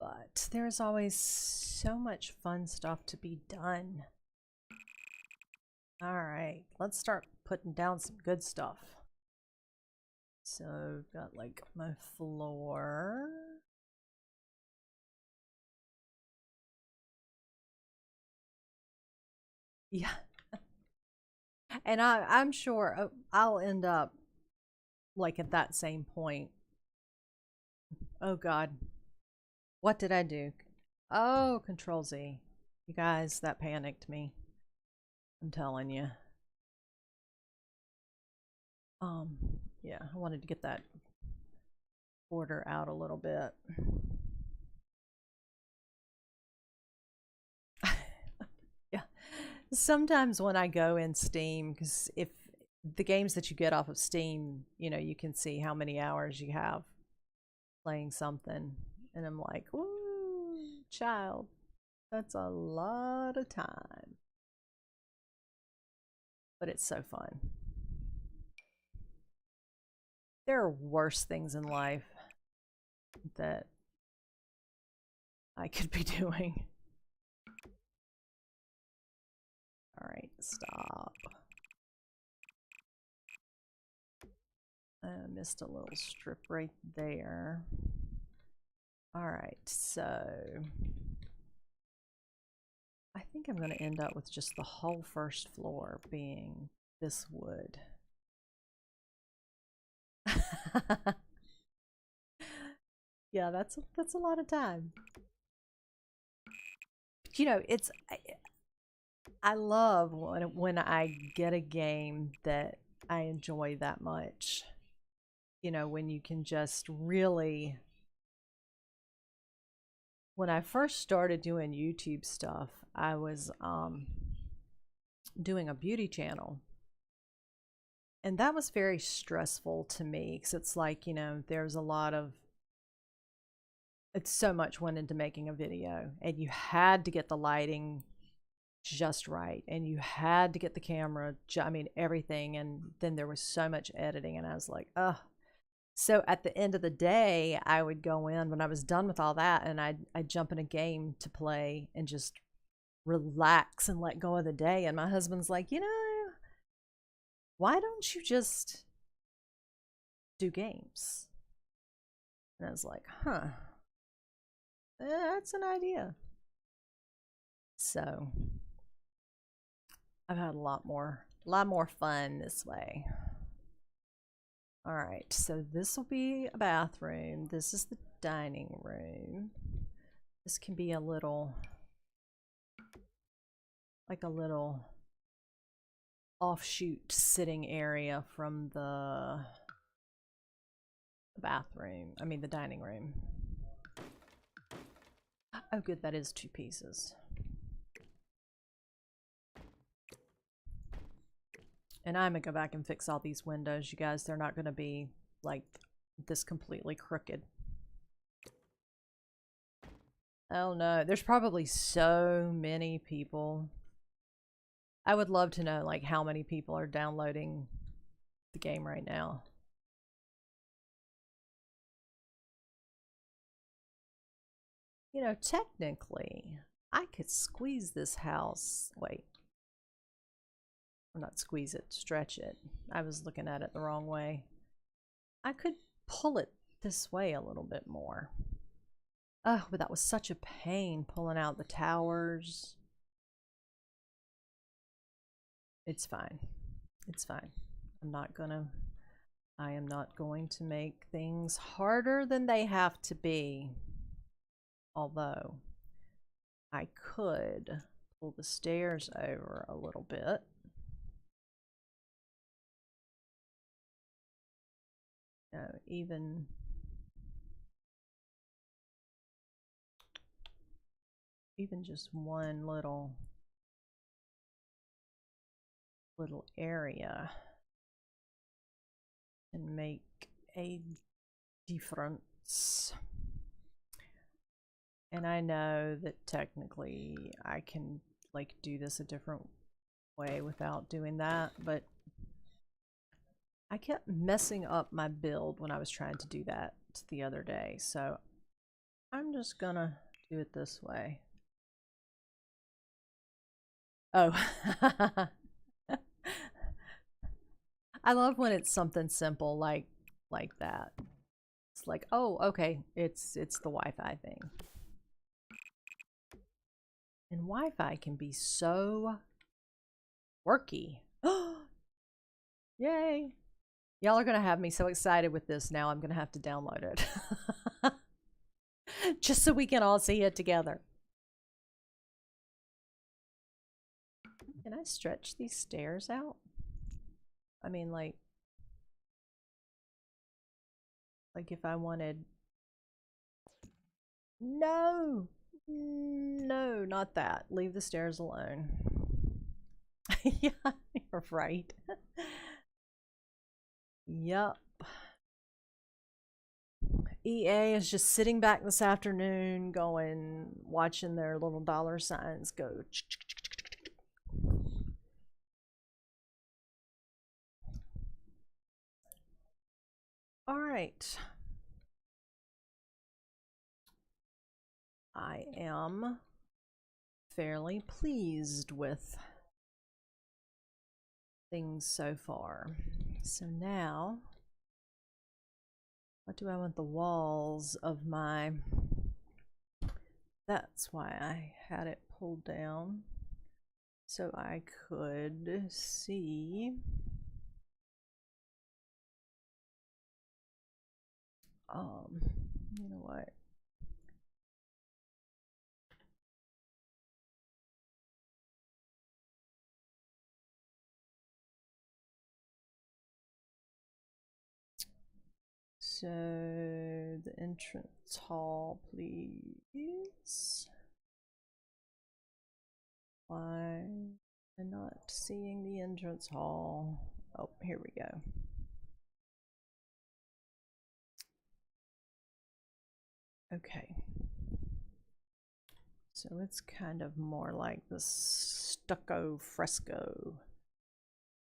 Speaker 1: But there's always so much fun stuff to be done. All right, let's start putting down some good stuff. So I've got like my floor. Yeah. And I'm sure I'll end up like at that same point. Oh God. What did I do? Oh, Control Z. You guys, that panicked me. I'm telling you. Yeah, I wanted to get that border out a little bit. Yeah. Sometimes when I go in Steam, because if the games that you get off of Steam, you know, you can see how many hours you have playing something. And I'm like, ooh, child, that's a lot of time. But it's so fun. There are worse things in life that I could be doing. All right, stop. I missed a little strip right there. All right, so I think I'm going to end up with just the whole first floor being this wood. Yeah, that's a lot of time. But, you know, I love when I get a game that I enjoy that much. You know, when you can just really. When I first started doing YouTube stuff, I was doing a beauty channel. And that was very stressful to me because it's like, you know, it's so much went into making a video, and you had to get the lighting just right, and you had to get the camera, I mean, everything. And then there was so much editing, and I was like, ugh. So at the end of the day, I would go in when I was done with all that, and I'd jump in a game to play and just relax and let go of the day. And my husband's like, why don't you just do games? And I was like, huh, that's an idea. So I've had a lot more fun this way. All right, so this will be a bathroom. This is the dining room. This can be a little, like a little offshoot sitting area from the bathroom. I mean, the dining room. Oh, good, that is 2 pieces. And I'm gonna go back and fix all these windows, you guys. They're not gonna be like this completely crooked. Oh no, there's probably so many people. I would love to know like how many people are downloading the game right now. Technically, I could squeeze this house. Wait. Or not squeeze it, stretch it. I was looking at it the wrong way. I could pull it this way a little bit more. Oh, but that was such a pain pulling out the towers. It's fine. It's fine. I am not going to make things harder than they have to be. Although, I could pull the stairs over a little bit. Even just one little area and make a difference. And I know that technically I can like do this a different way without doing that, but I kept messing up my build when I was trying to do that the other day, so I'm just gonna do it this way. Oh. I love when it's something simple like that. It's like, oh, okay, it's the Wi-Fi thing. And Wi-Fi can be so quirky. Yay! Y'all are gonna have me so excited with this now. I'm gonna have to download it. Just so we can all see it together. Can I stretch these stairs out? I mean, like if I wanted... No! No, not that. Leave the stairs alone. Yeah, you're right. Yup. EA is just sitting back this afternoon watching their little dollar signs go. All right. I am fairly pleased with things so far. So now, what do I want the walls of my... That's why I had it pulled down, so I could see... you know what? So the entrance hall, please. Why am I not seeing the entrance hall? Oh, here we go. Okay. So it's kind of more like the stucco fresco.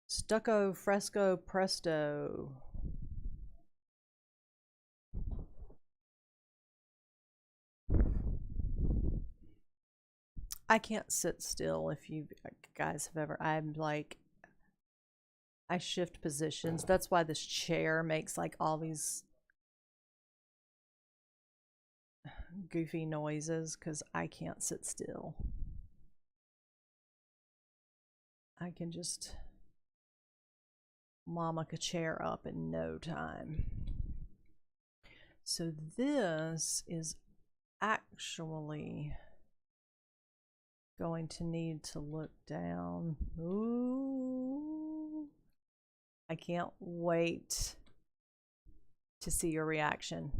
Speaker 1: Stucco fresco presto. I can't sit still. If you guys have ever, I'm like, I shift positions. That's why this chair makes like all these goofy noises, because I can't sit still. I can just mama a chair up in no time. So this is actually going to need to look down. Ooh. I can't wait to see your reaction.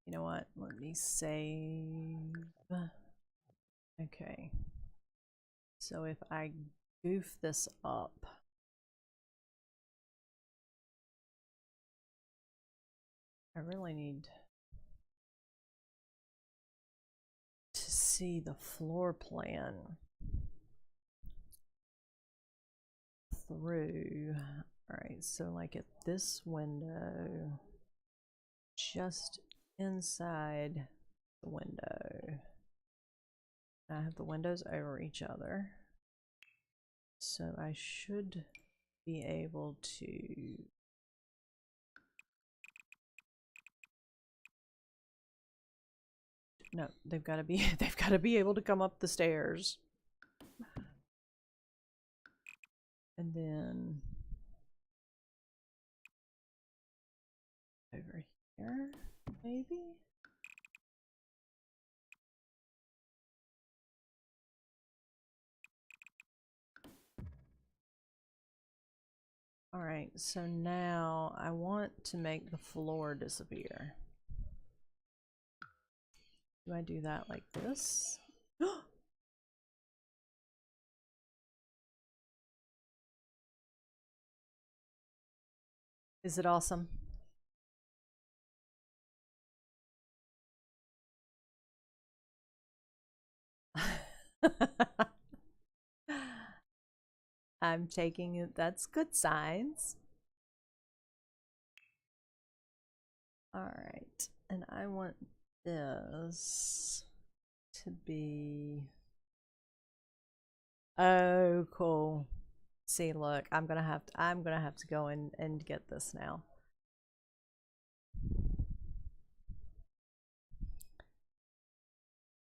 Speaker 1: You know what? Let me save. Okay. So if I goof this up, I really need to see the floor plan through. All right, so like at this window, just inside the window, I have the windows over each other. So I should be able to no, they've got to be they've got to be able to come up the stairs. And then over here, maybe? All right, so now I want to make the floor disappear. Do I do that like this? Is it awesome? I'm taking it. That's good signs. All right, and I want this to be. Oh, cool. See, look, I'm gonna have to go in and get this now.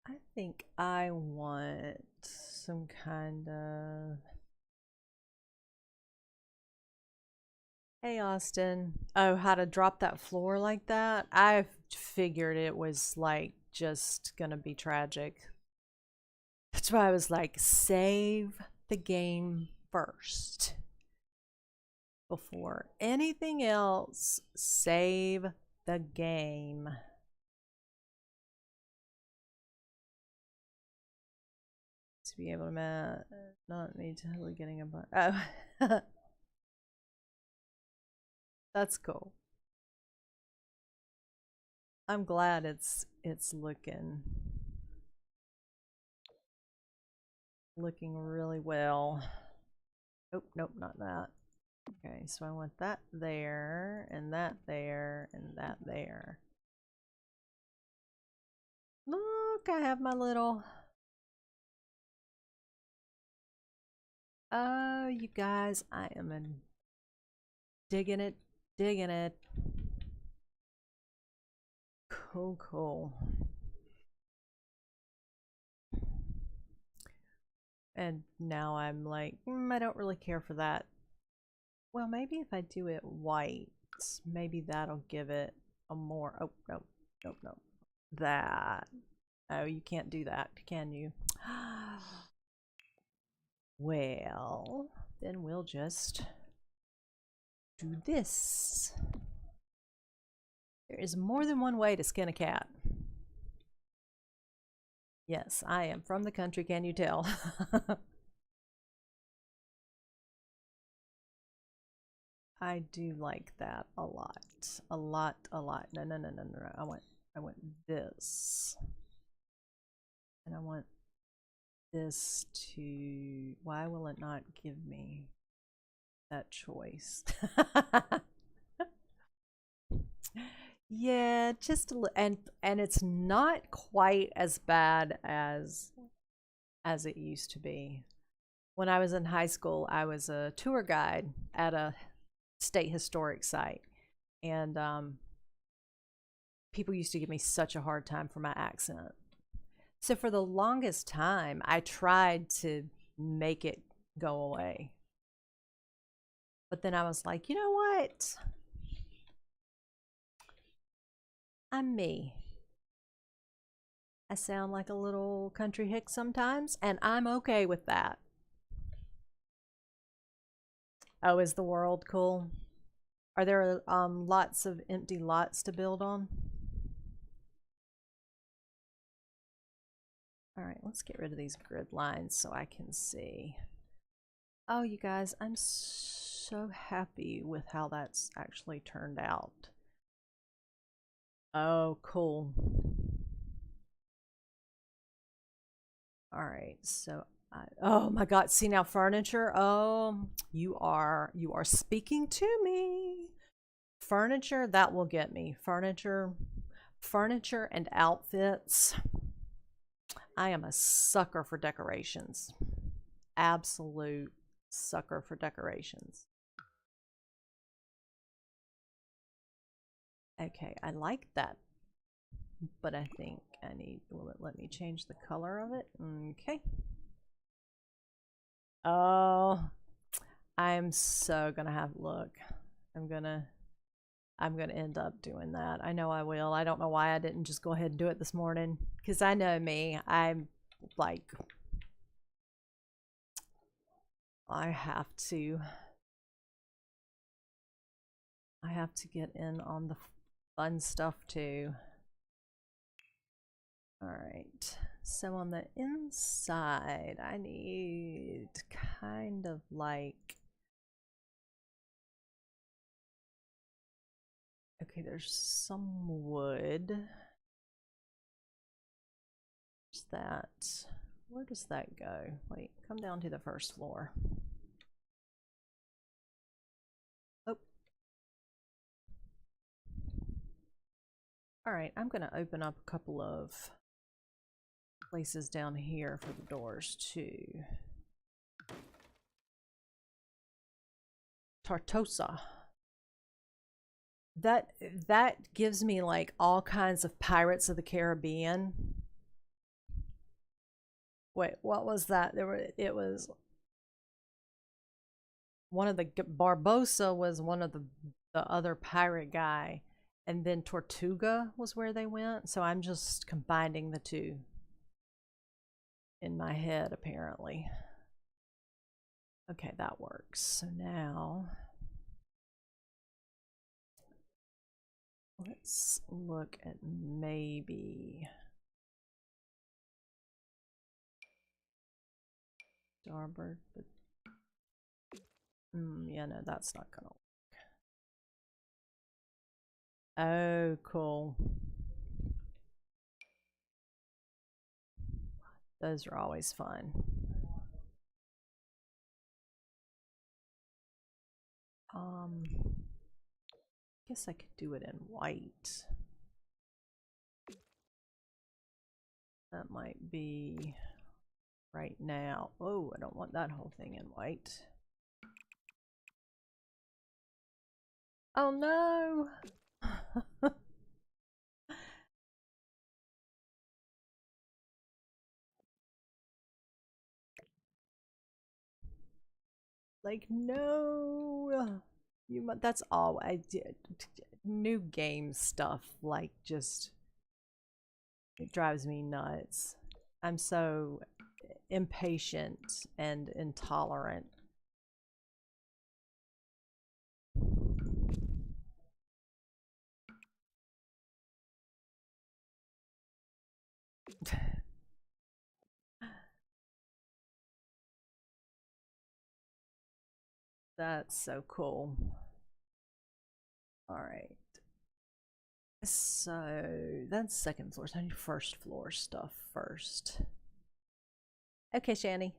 Speaker 1: I think I want some kind of. Hey, Austin. Oh, how to drop that floor like that? I figured it was like just gonna be tragic. That's why I was like, save the game first. Before anything else, save the game. To be able to not me totally getting a button. Oh. That's cool. I'm glad it's looking really well. Oh, nope, not that. Okay, so I want that there, and that there, and that there. Look, I have my little... Oh, you guys, I am digging it, digging it. Cool, cool. And now I'm like, I don't really care for that. Well, maybe if I do it white, maybe that'll give it a more... Oh, no, nope, nope. That. Oh, you can't do that, can you? Well, then we'll just do this. There is more than one way to skin a cat. Yes, I am from the country, can you tell? I do like that a lot. A lot, a lot. No, no, no, no, no. I want this. And I want this to... Why will it not give me... that choice. Yeah, just and it's not quite as bad as it used to be. When I was in high school, I was a tour guide at a state historic site, and people used to give me such a hard time for my accent. So for the longest time, I tried to make it go away. But then I was like, you know what? I'm me. I sound like a little country hick sometimes, and I'm okay with that. Oh, is the world cool? Are there lots of empty lots to build on? All right, let's get rid of these grid lines so I can see. Oh, you guys, I'm so happy with how that's actually turned out. Oh, cool. All right, so oh my God, see now furniture. Oh, you are speaking to me. Furniture, that will get me. Furniture and outfits. I am a sucker for decorations. Absolute sucker for decorations. Okay, I like that, but I think I need, will it let me change the color of it? Okay. Oh, I'm so gonna have, look, I'm gonna end up doing that. I know I will. I don't know why I didn't just go ahead and do it this morning, because I know me. I'm like, I have to get in on the fun stuff too. All right. So on the inside, I need kind of like, okay, there's some wood. There's that. Where does that go? Wait, come down to the first floor. Oh. All right, I'm going to open up a couple of places down here for the doors too. Tartosa. That gives me like all kinds of Pirates of the Caribbean. Wait, what was that? It was one of the Barbosa was one of the other pirate guy, and then Tortuga was where they went. So I'm just combining the two in my head apparently. Okay, that works. So now let's look at maybe starboard, but yeah, no, that's not gonna work. Oh, cool. Those are always fun. Guess I could do it in white. That might be right now. Oh, I don't want that whole thing in white. Oh no! Like, no! That's all I did. New game stuff, like, just, it drives me nuts. I'm so impatient and intolerant. That's so cool. All right. So that's second floor. So I need first floor stuff first. Okay, Shani.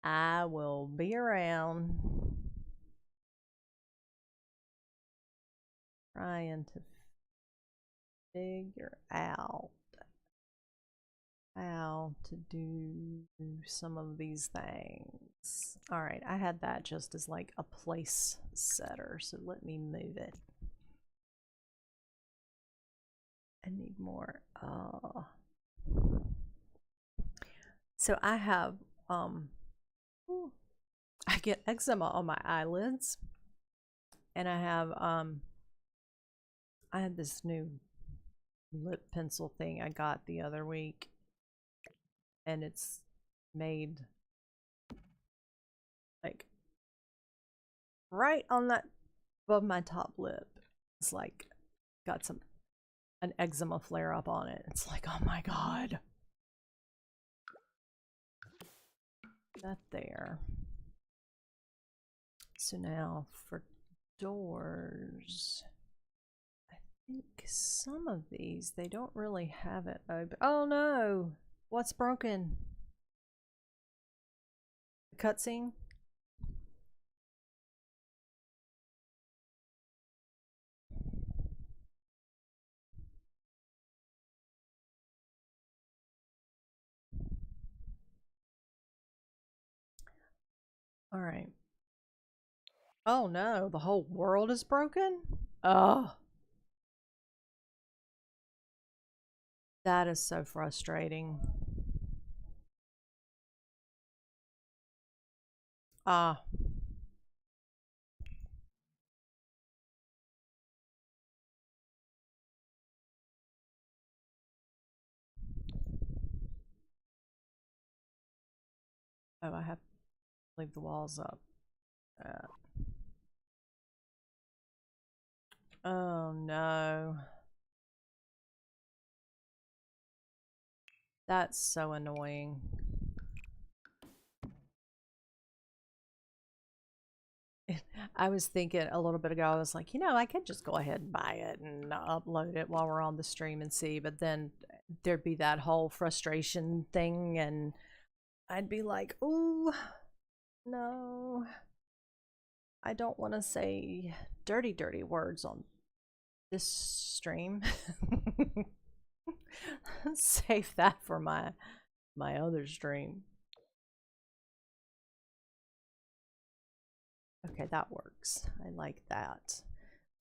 Speaker 1: I will be around trying to figure out how to do some of these things. All right, I had that just as like a place setter, so let me move it. I need more. So I have I get eczema on my eyelids, and I had this new lip pencil thing I got the other week, and it's made like right on that above my top lip. It's like got an eczema flare up on it. It's like, oh my god. That there. So now for doors, I think some of these, they don't really have it open. Oh no! What's broken? The cutscene? Alright. Oh no, the whole world is broken? Oh. That is so frustrating. Ah. Oh, I have to leave the walls up. Oh no. That's so annoying. I was thinking a little bit ago, I was like, I could just go ahead and buy it and upload it while we're on the stream and see, but then there'd be that whole frustration thing, and I'd be like, oh, no. I don't want to say dirty, dirty words on this stream. Save that for my other stream. Okay, that works. I like that.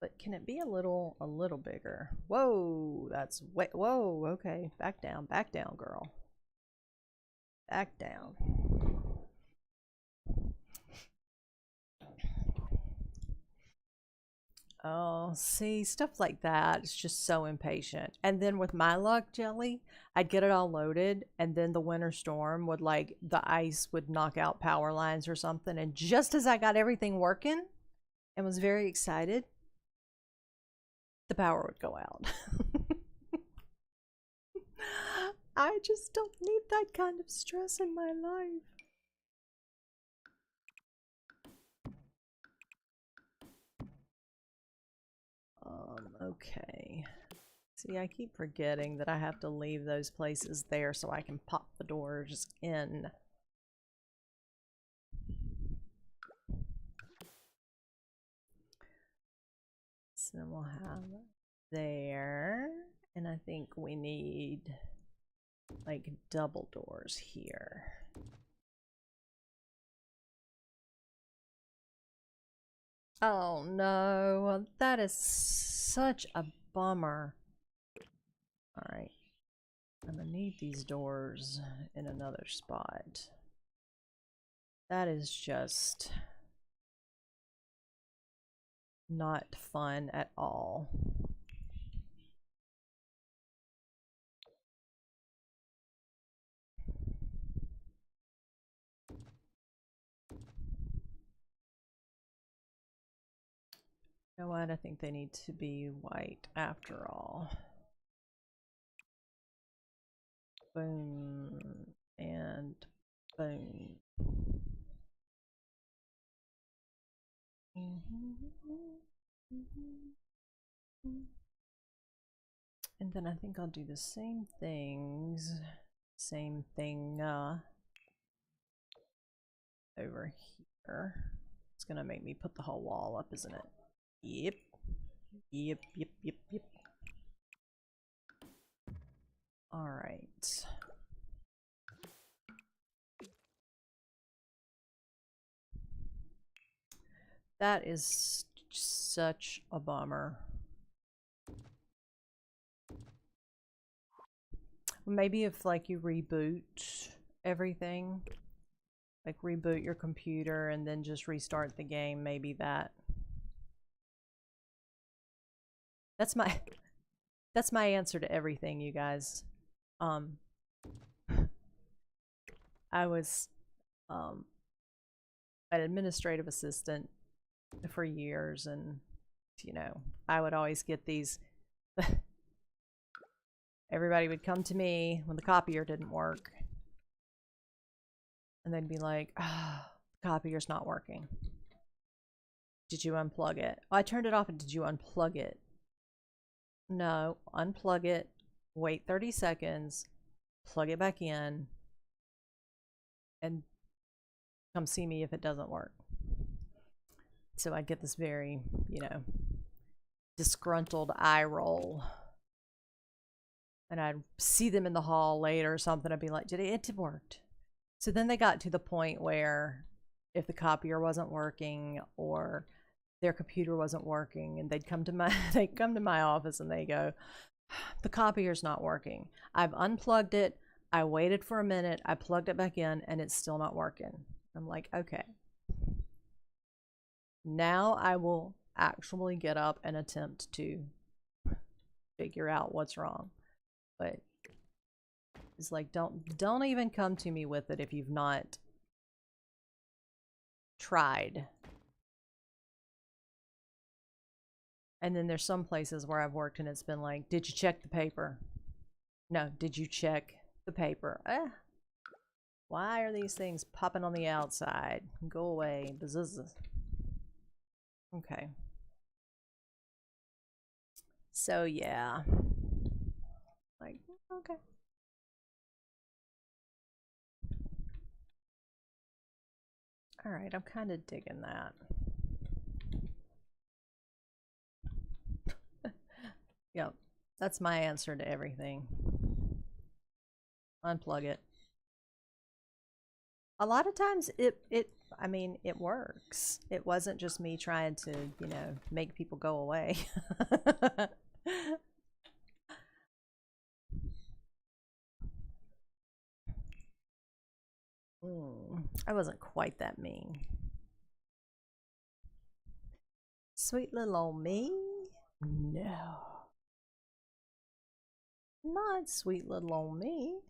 Speaker 1: But can it be a little bigger? Whoa, that's way, whoa, okay. Back down, girl. Back down. Oh, see, stuff like that. It's just so impatient. And then with my luck, Jelly, I'd get it all loaded, and then the winter storm would, like, the ice would knock out power lines or something. And just as I got everything working and was very excited, the power would go out. I just don't need that kind of stress in my life. Okay. See, I keep forgetting that I have to leave those places there so I can pop the doors in. So then we'll have there, and I think we need like double doors here. Oh no, that is such a bummer. Alright, I'm gonna need these doors in another spot. That is just not fun at all. You know what? I think they need to be white after all. Boom. And boom. And then I think I'll do the same things. Same thing. over here. It's gonna make me put the whole wall up, isn't it? Yep. Yep, yep, yep, yep. Alright. That is such a bummer. Maybe if like you reboot everything, like reboot your computer and then just restart the game, maybe that's my answer to everything, you guys. I was an administrative assistant for years, and you know, I would always get these everybody would come to me when the copier didn't work, and they'd be like, oh, the copier's not working. Did you unplug it? Oh, I turned it off. And did you unplug it? No. Unplug it, wait 30 seconds, plug it back in, and come see me if it doesn't work. So I get this very, you know, disgruntled eye roll. And I'd see them in the hall later or something. I'd be like, it worked. So then they got to the point where if the copier wasn't working or their computer wasn't working, and they'd come to my office and they go, the copier's not working. I've unplugged it. I waited for a minute. I plugged it back in and it's still not working. I'm like, okay. Now I will actually get up and attempt to figure out what's wrong. But it's like, don't even come to me with it if you've not tried. And then there's some places where I've worked and it's been like, did you check the paper? No, did you check the paper? Why are these things popping on the outside? Go away. Bzzz. Okay. So yeah. Like, okay. Alright, I'm kind of digging that. Yep, that's my answer to everything. Unplug it. A lot of times I mean, it works. It wasn't just me trying to, you know, make people go away. I wasn't quite that mean. Sweet little old me? No. Not sweet little old me.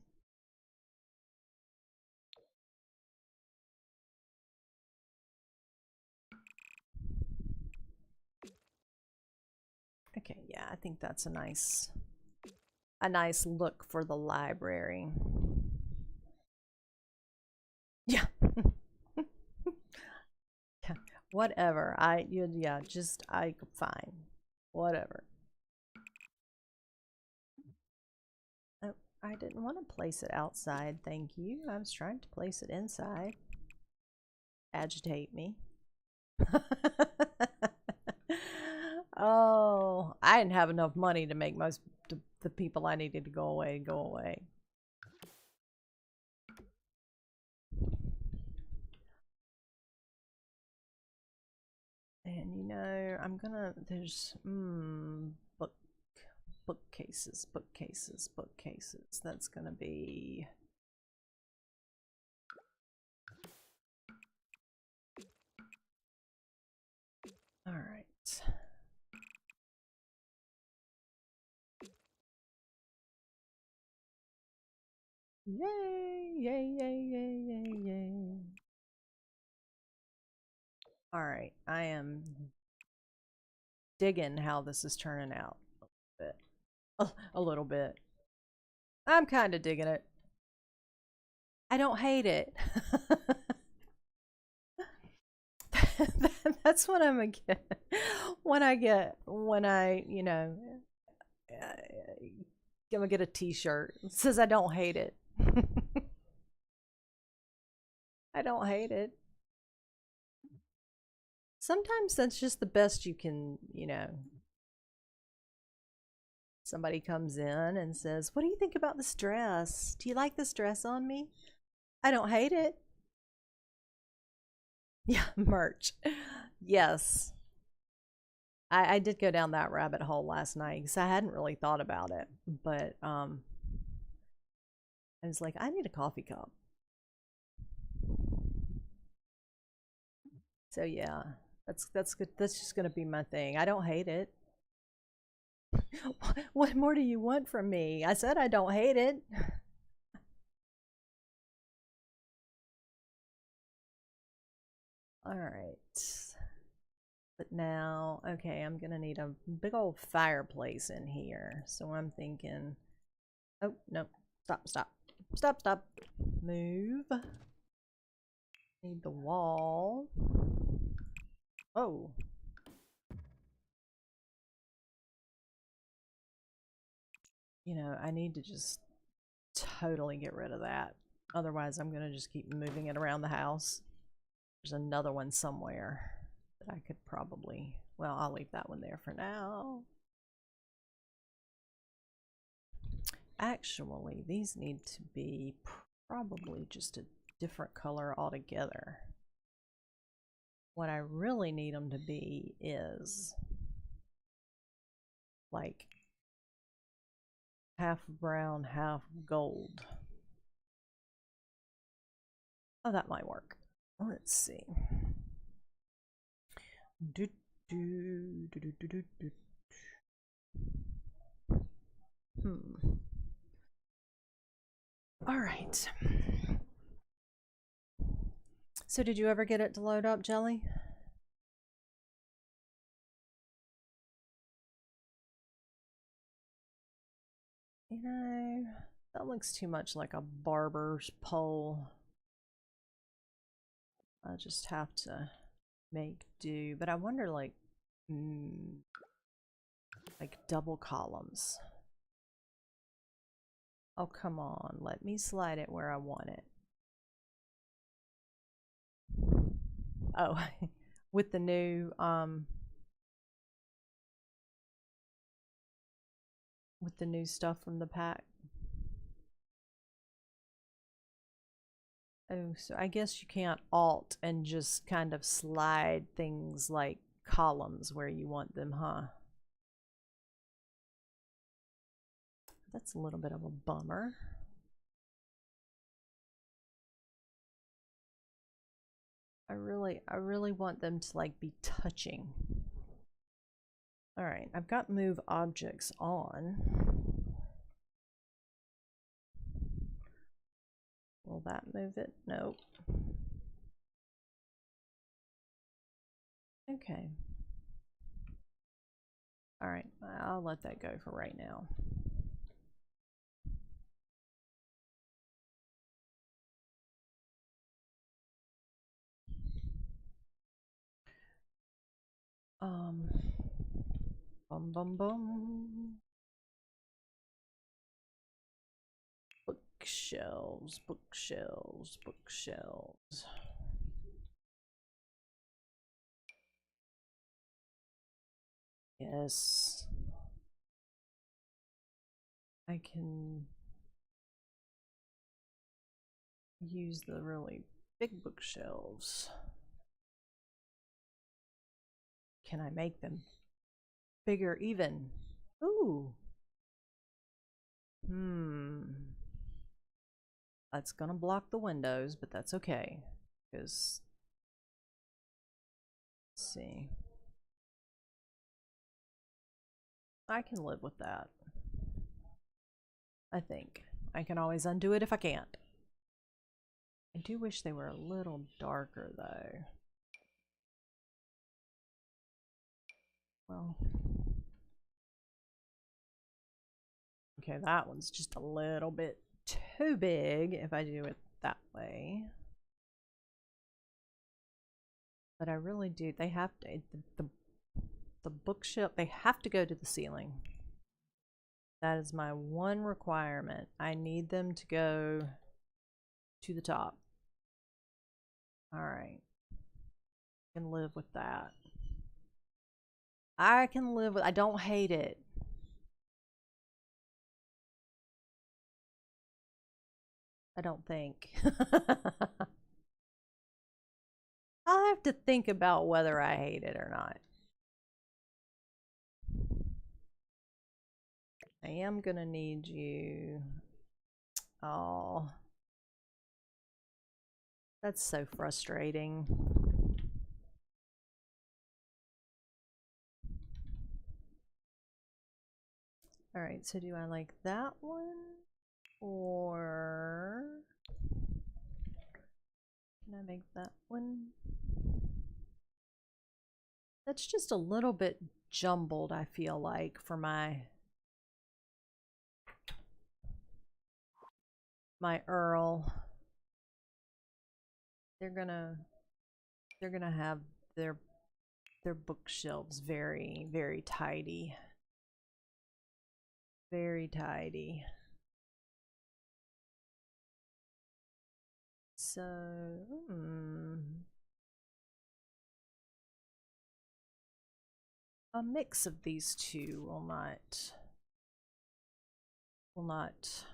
Speaker 1: Okay, yeah, I think that's a nice look for the library. Yeah. Yeah. Whatever. Yeah, just fine. Whatever. Oh, I didn't want to place it outside, thank you. I was trying to place it inside. Agitate me. Oh, I didn't have enough money to make most the people I needed to go away go away. And you know, I'm gonna, there's bookcases. That's gonna be all right. Yay, yay, yay, yay, yay, yay. All right, I am digging how this is turning out a bit. A little bit. I'm kind of digging it. I don't hate it. That's what I'm gonna get when I, you know, I'm gonna get a t-shirt. It says I don't hate it. I don't hate it. Sometimes that's just the best you can, somebody comes in and says, "What do you think about this dress? Do you like this dress on me?" I don't hate it. Yeah, merch. Yes. I did go down that rabbit hole last night because I hadn't really thought about it. But I was like, I need a coffee cup. So yeah, that's good. That's just gonna be my thing. I don't hate it. What more do you want from me? I said I don't hate it. All right. But now, okay, I'm gonna need a big old fireplace in here. So I'm thinking, oh no, stop, stop, stop, stop, move. Need the wall. Oh, I need to just totally get rid of that. Otherwise, I'm gonna just keep moving it around the house. There's another one somewhere that I could probably, well, I'll leave that one there for now. Actually, these need to be probably just a different color altogether. What I really need them to be is like half brown, half gold. Oh, that might work. Let's see. Do, do, do, do, do, do, do. All right. So did you ever get it to load up, Jelly? That looks too much like a barber's pole. I'll just have to make do. But I wonder, like double columns. Oh, come on. Let me slide it where I want it. Oh, with the new stuff from the pack. Oh, so I guess you can't alt and just kind of slide things like columns where you want them, huh? That's a little bit of a bummer. I really want them to like be touching. All right, I've got move objects on. Will that move it? Nope. Okay. All right, I'll let that go for right now. Bum bum bum. Bookshelves, bookshelves, bookshelves. Yes. I can use the really big bookshelves. Can I make them bigger even? Ooh. That's gonna block the windows, but that's okay. Because, let's see. I can live with that. I think. I can always undo it if I can't. I do wish they were a little darker, though. Well. Okay, that one's just a little bit too big if I do it that way. But I really do. They have to, the bookshelf, they have to go to the ceiling. That is my one requirement. I need them to go to the top. All right. can live with that. I can live with, I don't hate it. I don't think. I'll have to think about whether I hate it or not. I am gonna need you. Oh, that's so frustrating. All right, so do I like that one? Or can I make that one? That's just a little bit jumbled, I feel like, for my Earl. They're gonna have their bookshelves very, very tidy. Very tidy. So, a mix of these two will not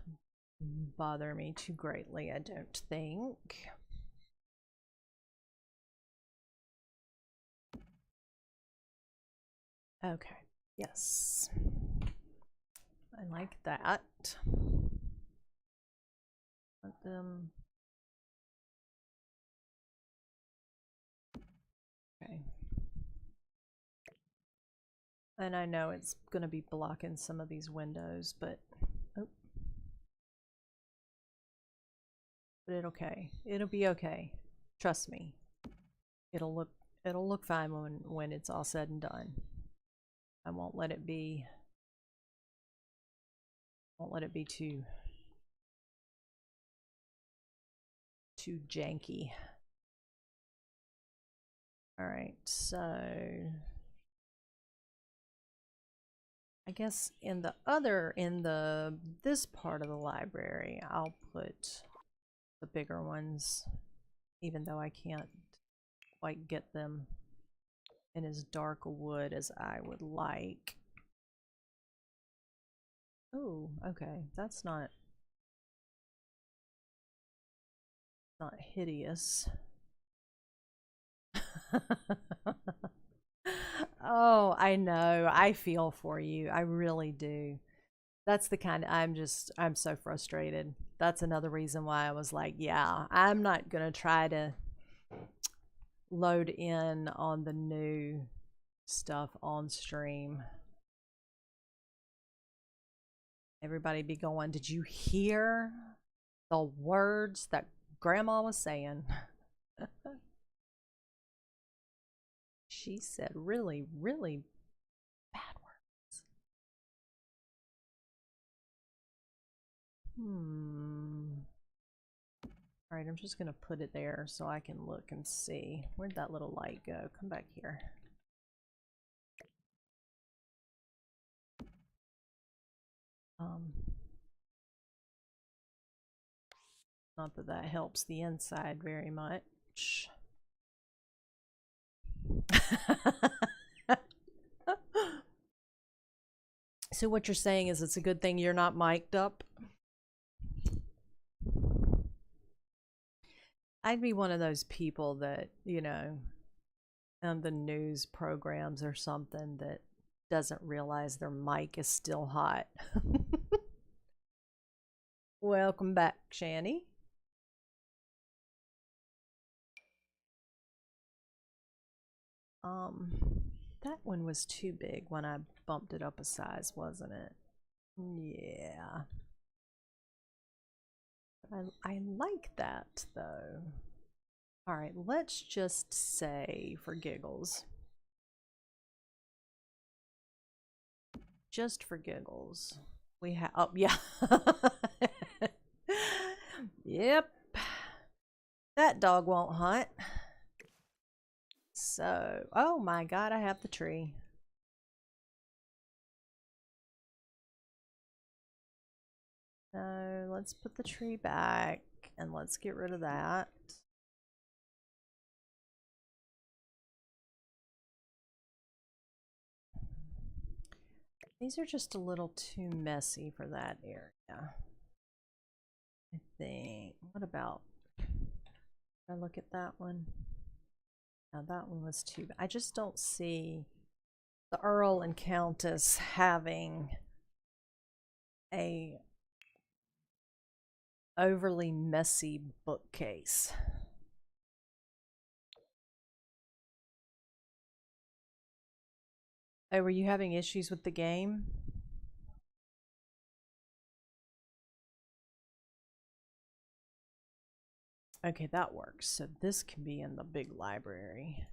Speaker 1: bother me too greatly, I don't think. Okay, yes. I like that. Let them. Okay. And I know it's going to be blocking some of these windows, but oh. But it'll be okay. Trust me. It'll look fine when it's all said and done. I won't let it be too janky. All right, so I guess in this part of the library, I'll put the bigger ones, even though I can't quite get them in as dark a wood as I would like. Oh, okay, that's not hideous. Oh, I know. I feel for you. I really do. That's the kind of, I'm so frustrated. That's another reason why I was like, yeah, I'm not going to try to load in on the new stuff on stream. Everybody be going, did you hear the words that Grandma was saying? She said really, really bad words. All right, I'm just going to put it there so I can look and see. Where'd that little light go? Come back here. Not that that helps the inside very much. So what you're saying is it's a good thing you're not mic'd up? I'd be one of those people that, you know, on the news programs or something that doesn't realize their mic is still hot. Welcome back, Shani. That one was too big when I bumped it up a size, wasn't it? Yeah. I like that, though. All right, let's just say, for giggles, we have, oh, yeah. Yep. That dog won't hunt. So, oh my God, I have the tree. So let's put the tree back and let's get rid of that. These are just a little too messy for that area, I think. What about, I look at that one? Now that one was too, I just don't see the Earl and Countess having a overly messy bookcase. Oh, were you having issues with the game? Okay, that works. So this can be in the big library.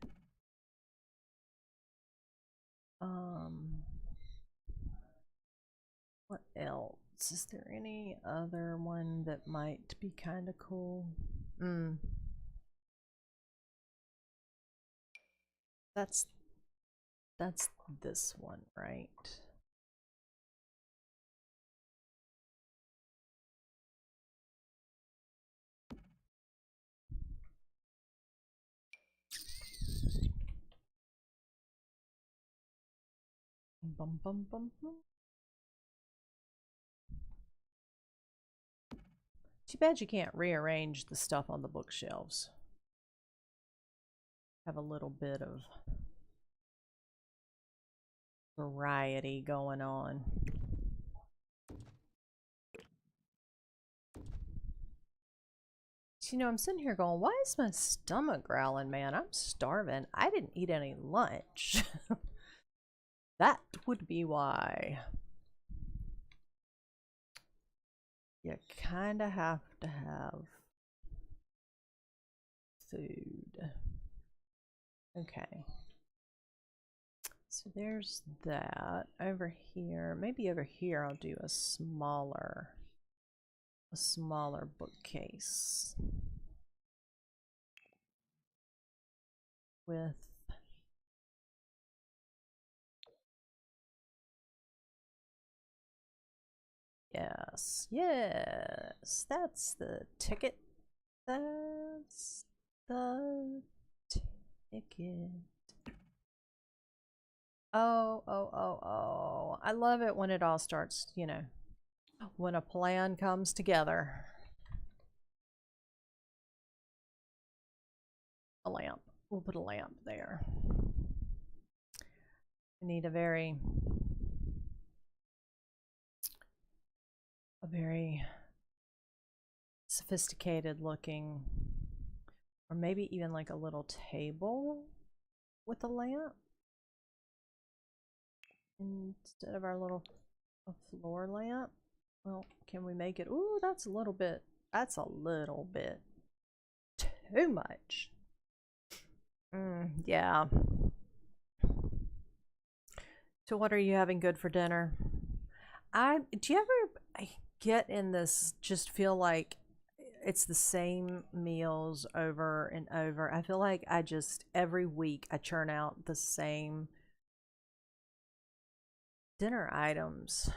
Speaker 1: What else? Is there any other one that might be kind of cool? That's this one, right? Bum bum bum bum. Too bad you can't rearrange the stuff on the bookshelves. Have a little bit of variety going on. You know, I'm sitting here going, why is my stomach growling, man? I'm starving. I didn't eat any lunch. That would be why. You kind of have to have food. Okay. So there's that. Over here, maybe over here I'll do a smaller bookcase with yes, that's the ticket. That's the ticket. Oh. I love it when it all starts, you know, when a plan comes together. A lamp. We'll put a lamp there. We need a very sophisticated looking, or maybe even like a little table with a lamp instead of our little floor lamp. Well, can we make it? Ooh, that's a little bit too much. Yeah. So what are you having good for dinner? Do you ever get in this, just feel like it's the same meals over and over? I feel like every week I churn out the same dinner items.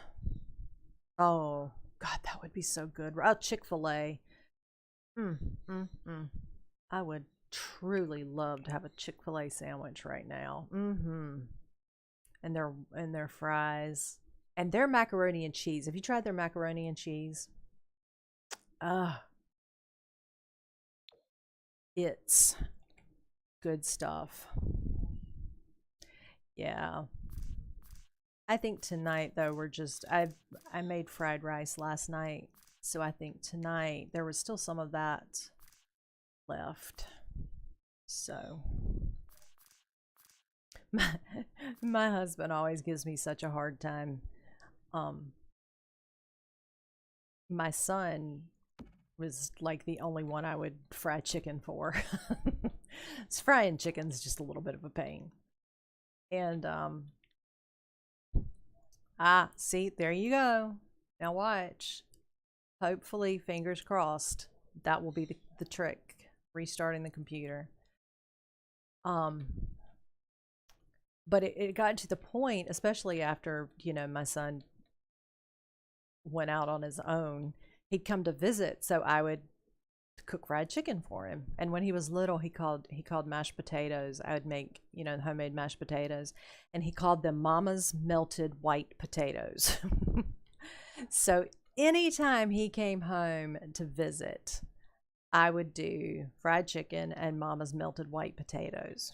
Speaker 1: Oh, God, that would be so good. Oh, Chick-fil-A. I would truly love to have a Chick-fil-A sandwich right now. And their fries and their macaroni and cheese. Have you tried their macaroni and cheese? It's good stuff. Yeah. I think tonight though I made fried rice last night, so I think tonight there was still some of that left. So my husband always gives me such a hard time. My son was like the only one I would fry chicken for. Frying chicken's just a little bit of a pain. And see, there you go. Now watch. Hopefully, fingers crossed, that will be the trick. Restarting the computer. But it got to the point, especially after, you know, my son went out on his own, he'd come to visit, so I would cook fried chicken for him. And when he was little, he called mashed potatoes. I would make, homemade mashed potatoes, and he called them Mama's melted white potatoes. So anytime he came home to visit, I would do fried chicken and Mama's melted white potatoes.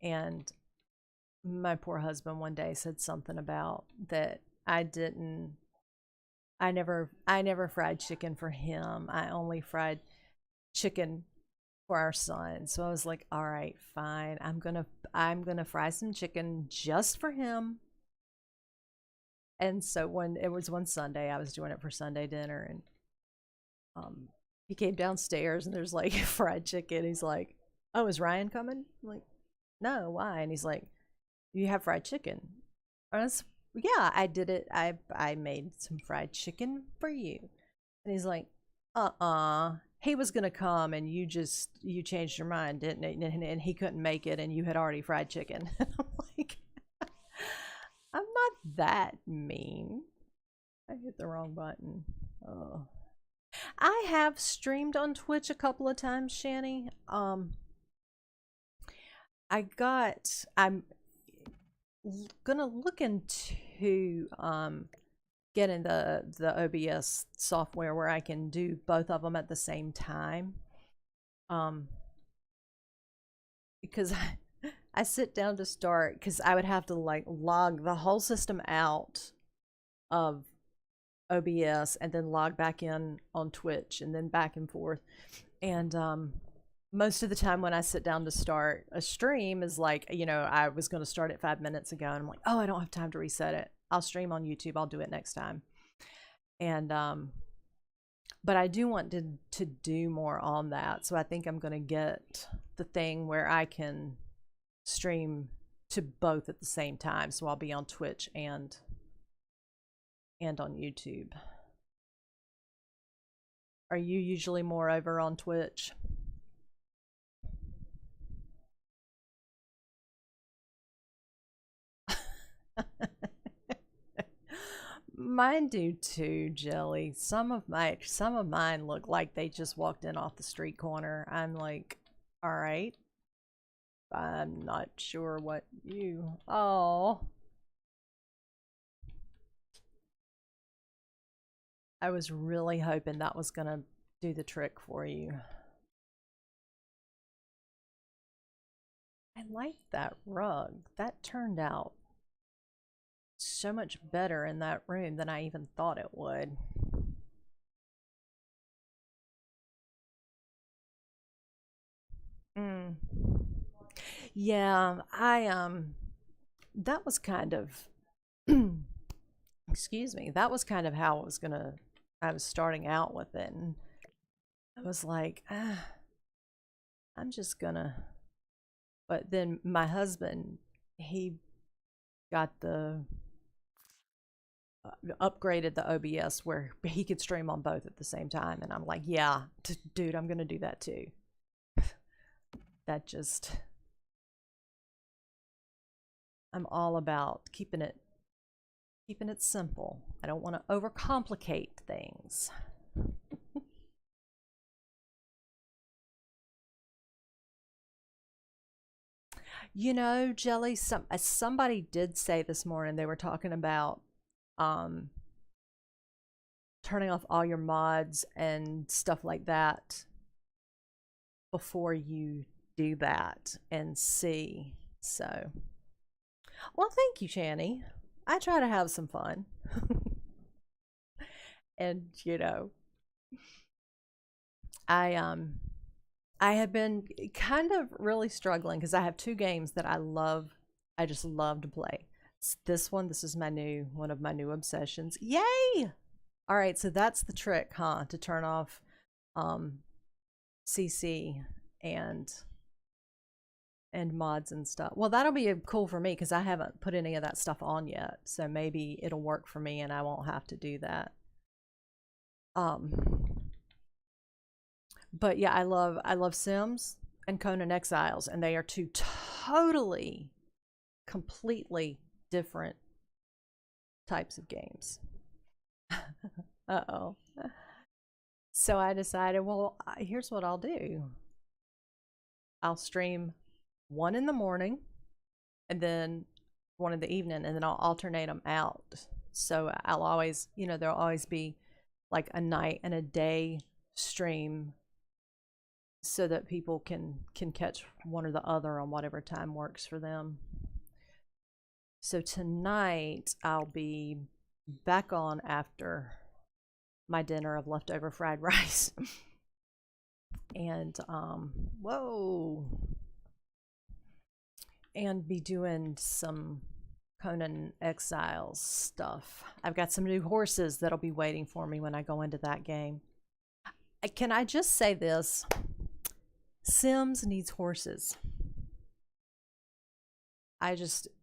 Speaker 1: And my poor husband one day said something about that I never fried chicken for him. I only fried chicken for our son. So I was like, all right, fine. I'm gonna fry some chicken just for him. And so when it was one Sunday, I was doing it for Sunday dinner, and he came downstairs and there's like fried chicken. He's like, "Oh, is Ryan coming?" I'm like, "No, why?" And he's like, "You have fried chicken." And I was, yeah, I did it. I made some fried chicken for you. And he's like, he was gonna come and you changed your mind, didn't it? And he couldn't make it, and you had already fried chicken. And I'm like, I'm not that mean. I hit the wrong button. Oh. I have streamed on Twitch a couple of times, Shani. I'm gonna look into getting the OBS software where I can do both of them at the same time. Because I sit down to start, because I would have to like log the whole system out of OBS and then log back in on Twitch and then back and forth. And most of the time when I sit down to start a stream is like, I was going to start it 5 minutes ago, and I'm like, oh, I don't have time to reset it. I'll stream on YouTube. I'll do it next time. And but I do want to do more on that. So I think I'm going to get the thing where I can stream to both at the same time. So I'll be on Twitch and on YouTube. Are you usually more over on Twitch? Mine do too, Jelly. Some of mine look like they just walked in off the street corner. I'm like, all right. I'm not sure what you. Oh. I was really hoping that was gonna do the trick for you. I like that rug. That turned out so much better in that room than I even thought it would. Mm. Yeah, that was kind of excuse me, that was kind of how I was starting out with it. And I was like, I'm just gonna. But then my husband, he got upgraded the OBS where he could stream on both at the same time. And I'm like, yeah, dude, I'm gonna do that too. That just, I'm all about keeping it simple. I don't want to overcomplicate things. Jelly, somebody did say this morning, they were talking about um turning off all your mods and stuff like that before you do that and see. So, well, thank you, Channy. I try to have some fun. And I have been kind of really struggling because I have two games that I just love to play. This is one of my new obsessions. Yay! All right, so that's the trick, huh? To turn off CC and mods and stuff. Well, that'll be cool for me because I haven't put any of that stuff on yet. So maybe it'll work for me and I won't have to do that. But yeah, I love Sims and Conan Exiles, and they are two totally, completely different types of games. Uh-oh. So I decided, well, here's what I'll do. I'll stream one in the morning and then one in the evening, and then I'll alternate them out. So I'll always, there'll always be like a night and a day stream so that people can catch one or the other on whatever time works for them. So tonight I'll be back on after my dinner of leftover fried rice. And whoa, and be doing some Conan Exiles stuff. I've got some new horses that'll be waiting for me when I go into that game. Can I just say this? Sims needs horses.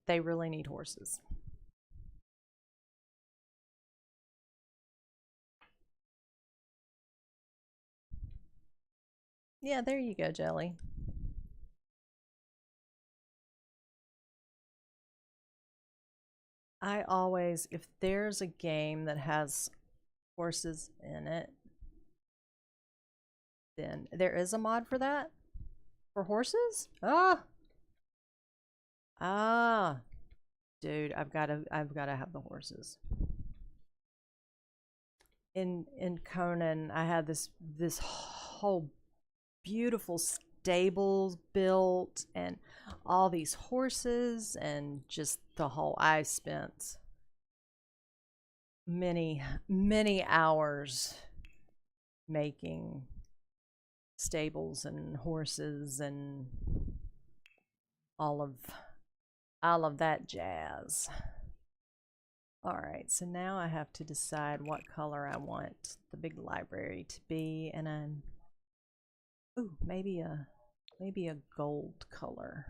Speaker 1: They really need horses. Yeah, there you go, Jelly. I always, if there's a game that has horses in it, then there is a mod for that? For horses? Ah, dude, I've gotta have the horses. In Conan, I had this whole beautiful stables built and all these horses, and just the whole, I spent many hours making stables and horses and all of that jazz. All right, so now I have to decide what color I want the big library to be, and I'm maybe a gold color.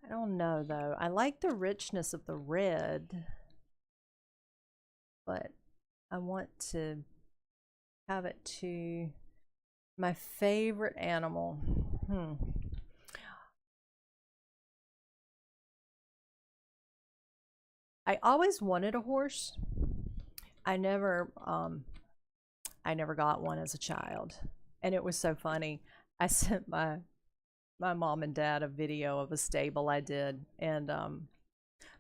Speaker 1: I don't know though. I like the richness of the red, but I want to have it to my favorite animal. I always wanted a horse. I never got one as a child, and it was so funny. I sent my mom and dad a video of a stable I did, and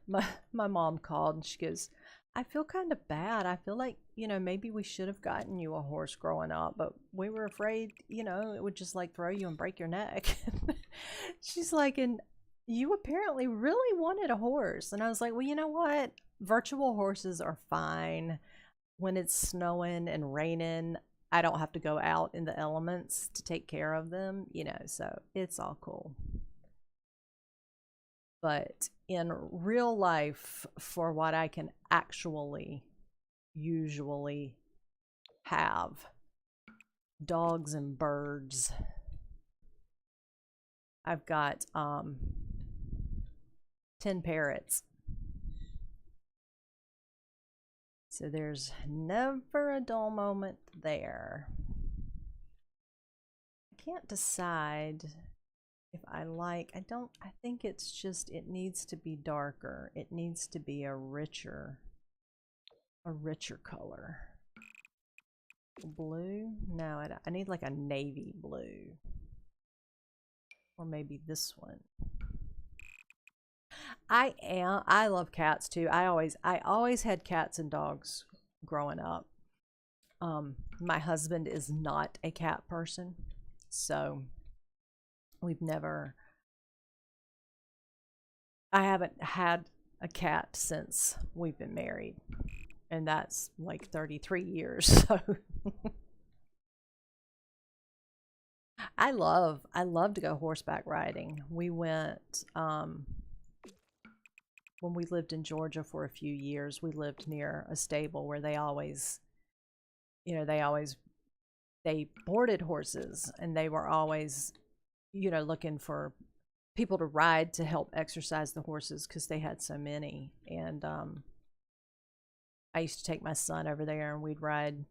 Speaker 1: my mom called and she goes, I feel kind of bad. I feel like, maybe we should have gotten you a horse growing up, but we were afraid, it would just like throw you and break your neck. She's like, and you apparently really wanted a horse. And I was like, well, you know what? Virtual horses are fine. When it's snowing and raining, I don't have to go out in the elements to take care of them, so it's all cool. But in real life, for what I can actually usually have, dogs and birds, I've got 10 parrots. So there's never a dull moment there. I can't decide if I think it's just, it needs to be darker. It needs to be a richer color. Blue? No, I need like a navy blue. Or maybe this one. I love cats too. I always had cats and dogs growing up. My husband is not a cat person, so I haven't had a cat since we've been married, and that's like 33 years. So I love to go horseback riding. We went when we lived in Georgia for a few years. We lived near a stable where they boarded horses, and they were always looking for people to ride to help exercise the horses because they had so many. And I used to take my son over there, and we'd ride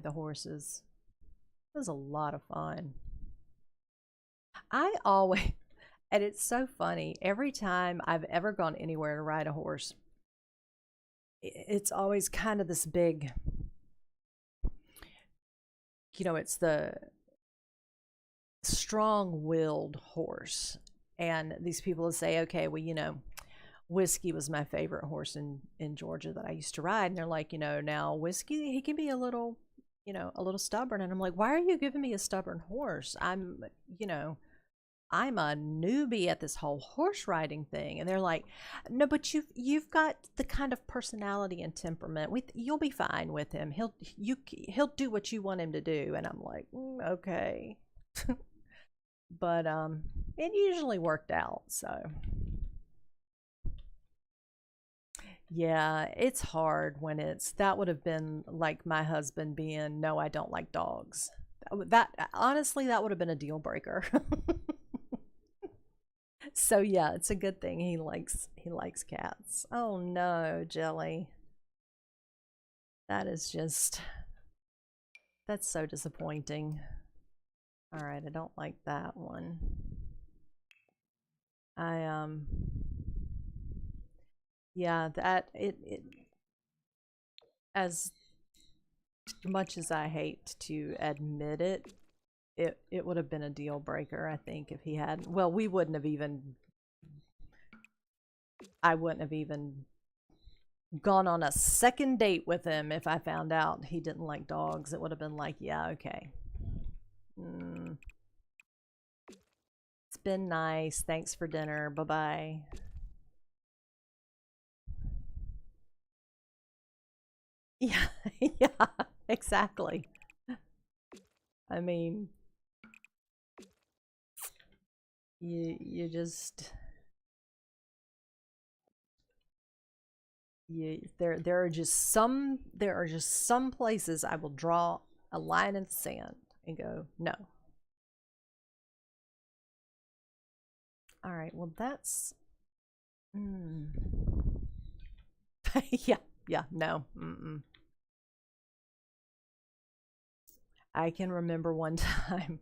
Speaker 1: the horses. It was a lot of fun. I always And it's so funny. Every time I've ever gone anywhere to ride a horse, it's always kind of this big, it's the strong-willed horse. And these people will say, okay, well, Whiskey was my favorite horse in Georgia that I used to ride. And they're like, now Whiskey, he can be a little stubborn. And I'm like, why are you giving me a stubborn horse? You know, I'm a newbie at this whole horse riding thing. And they're like, no, but you've got the kind of personality and temperament. You'll be fine with him. He'll do what you want him to do. And I'm like, okay. But it usually worked out. So yeah, it's hard when that would have been like my husband being, no, I don't like dogs. That honestly, that would have been a deal breaker. So yeah, it's a good thing he likes cats. Oh no, Jelly. That is just that's so disappointing. All right, I don't like that one. I yeah, that it as much as I hate to admit it, it would have been a deal breaker, I think, if he hadn't. Well, I wouldn't have even gone on a second date with him if I found out he didn't like dogs. It would have been like, yeah, okay. Mm, it's been nice. Thanks for dinner. Bye bye. Yeah, yeah, exactly. I mean, you just there are just some places I will draw a line in the sand and go, no. All right, well that's mm. Yeah, yeah, no. Mm-mm. I can remember one time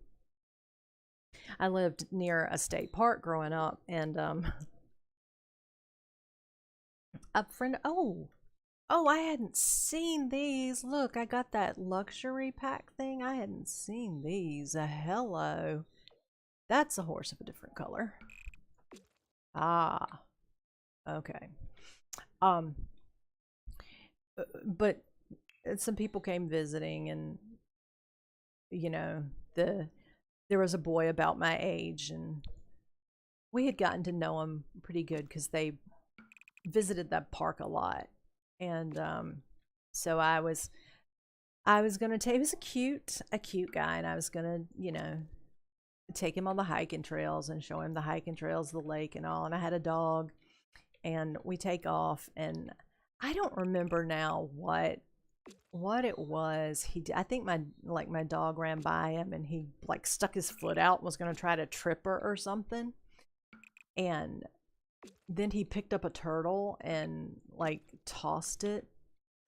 Speaker 1: I lived near a state park growing up, and a friend. Oh, I hadn't seen these. Look, I got that luxury pack thing. I hadn't seen these. Hello. That's a horse of a different color. Ah, okay. Um, but some people came visiting, and you know, there was a boy about my age, and we had gotten to know him pretty good because they visited that park a lot. And so I was gonna take, he was a cute guy, and I was gonna, take him on the hiking trails and show him the hiking trails, the lake and all. And I had a dog, and we take off, and I don't remember now what it was. I think my dog ran by him, and he like stuck his foot out and was gonna try to trip her or something. And then he picked up a turtle and like tossed it,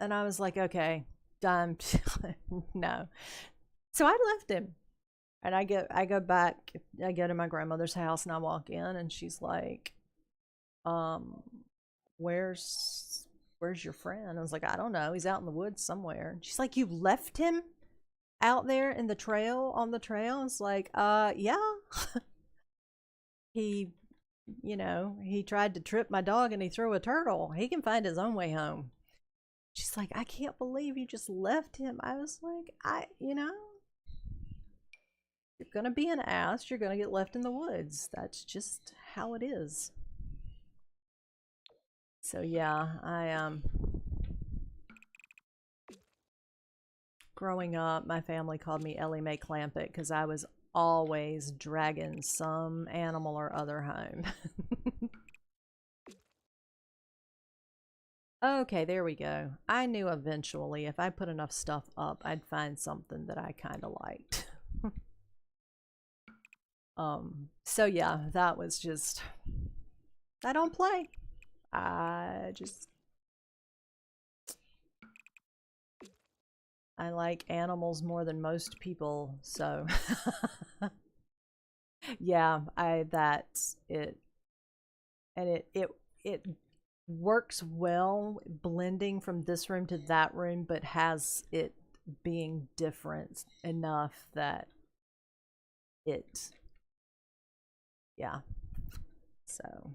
Speaker 1: and I was like, okay, done. No. So I left him, and I go back. I go to my grandmother's house, and I walk in, and she's like, um where's your friend? I was like, I don't know, he's out in the woods somewhere. And she's like, you left him out there in the trail, on the trail? It's like, yeah. he he tried to trip my dog, and he threw a turtle. He can find his own way home. She's like, I can't believe you just left him. I was like, you're gonna be an ass, you're gonna get left in the woods. That's just how it is. So yeah, I growing up, my family called me Ellie Mae Clampett because I was always dragging some animal or other home. Okay, there we go. I knew eventually if I put enough stuff up, I'd find something that I kind of liked. So yeah, that was just, I don't play. I just, I like animals more than most people, so Yeah, I that's it, and it works well blending from this room to that room, but has it being different enough that it, yeah. So,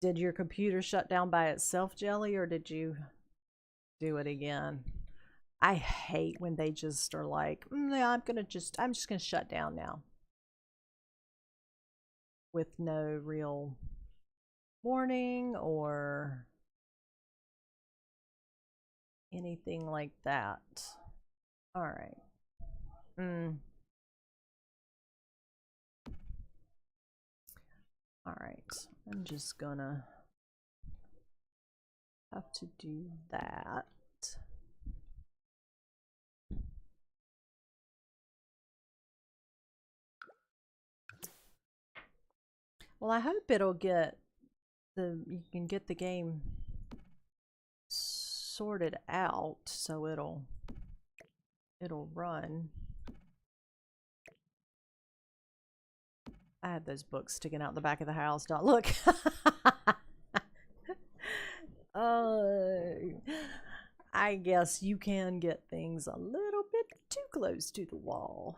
Speaker 1: did your computer shut down by itself, Jelly, or did you do it again? I hate when they just are like, yeah, I'm just gonna shut down now with no real warning or anything like that. All right. Mm, all right. I'm just gonna have to do that. Well, I hope it'll get you can get the game sorted out so it'll run. I have those books sticking out the back of the house. Don't look. uh, I guess you can get things a little bit too close to the wall.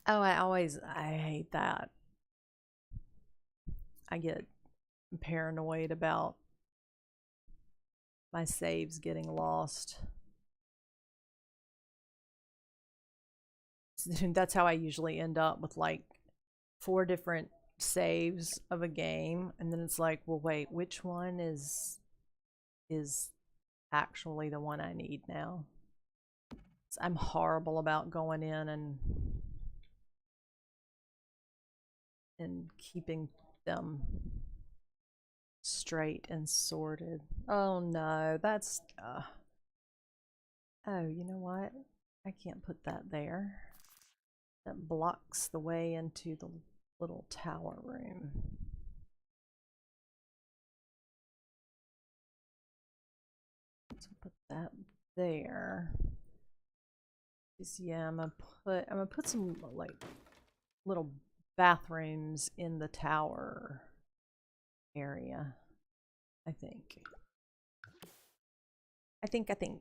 Speaker 1: Oh, I hate that. I get paranoid about my saves getting lost. That's how I usually end up with like 4 different saves of a game, and then it's like, well, wait, which one is actually the one I need now? I'm horrible about going in and keeping them straight and sorted. Oh no, that's oh, you know what? I can't put that there. That blocks the way into the little tower room. So put that there. Yeah, I'm gonna put some like little bathrooms in the tower area. I think. I think.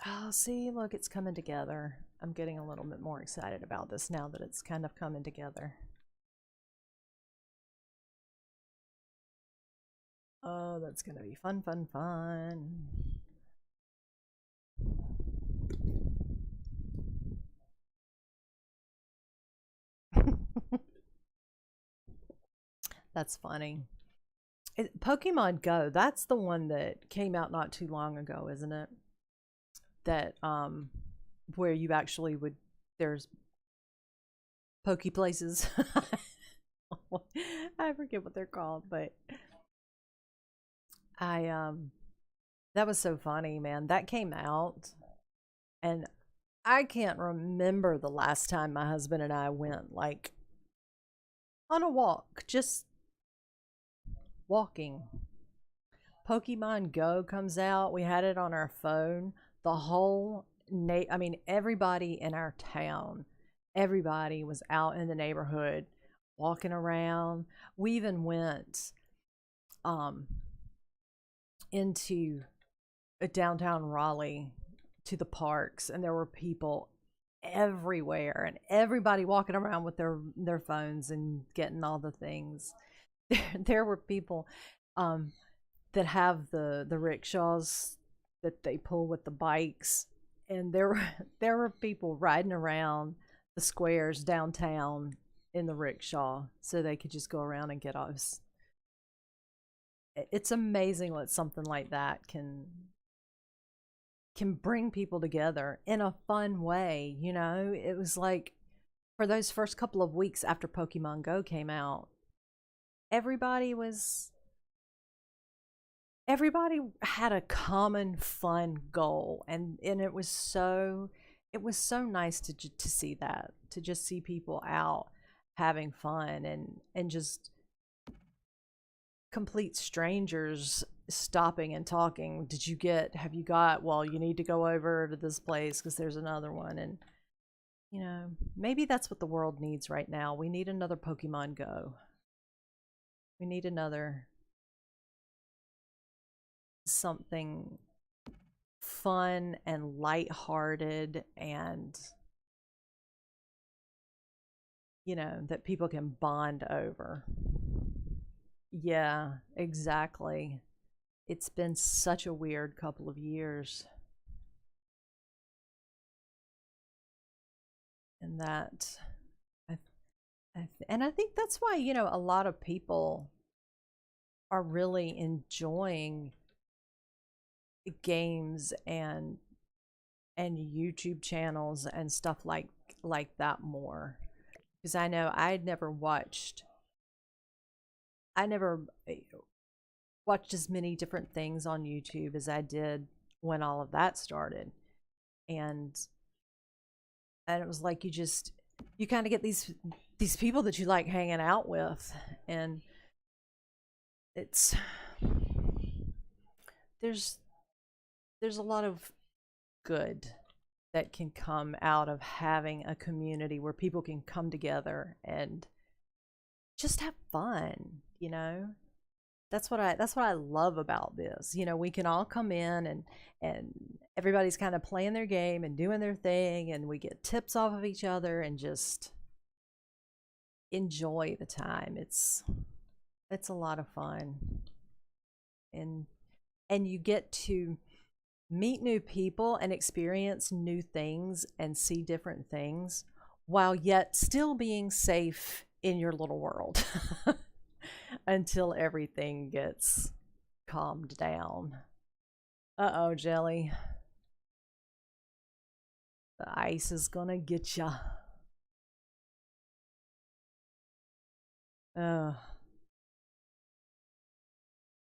Speaker 1: Oh, see, look, it's coming together. I'm getting a little bit more excited about this now that it's kind of coming together. Oh, that's gonna be fun, fun, fun. That's funny. Pokemon Go, that's the one that came out not too long ago, isn't it? That where you actually would there's Poke places. I forget what they're called, but I that was so funny, man. That came out and I can't remember the last time my husband and I went like on a walk, just walking. Pokemon Go comes out. We had it on our phone. The whole I mean everybody in our town, everybody was out in the neighborhood walking around. We even went um into a downtown Raleigh to the parks, and there were people everywhere and everybody walking around with their phones and getting all the things. There were people um that have the rickshaws that they pull with the bikes, and there were people riding around the squares downtown in the rickshaw so they could just go around and get off. It's amazing what something like that can bring people together in a fun way. It was like for those first couple of weeks after Pokemon Go came out, everybody was everybody had a common fun goal, and it was so nice to see that, to just see people out having fun and just complete strangers stopping and talking. Have you got, well, you need to go over to this place because there's another one. And, maybe that's what the world needs right now. We need another Pokemon Go. We need another something fun and lighthearted and, that people can bond over. Yeah, exactly. It's been such a weird couple of years. And that, and I think that's why, a lot of people are really enjoying games and YouTube channels and stuff like that more. Because I know I never watched as many different things on YouTube as I did when all of that started. And it was like you kind of get these people that you like hanging out with, and it's there's there's a lot of good that can come out of having a community where people can come together and just have fun, that's what I love about this. We can all come in and everybody's kind of playing their game and doing their thing, and we get tips off of each other and just enjoy the time. It's a lot of fun. And you get to meet new people and experience new things and see different things while yet still being safe in your little world until everything gets calmed down. Uh-oh, Jelly. The ice is gonna get ya. Ugh.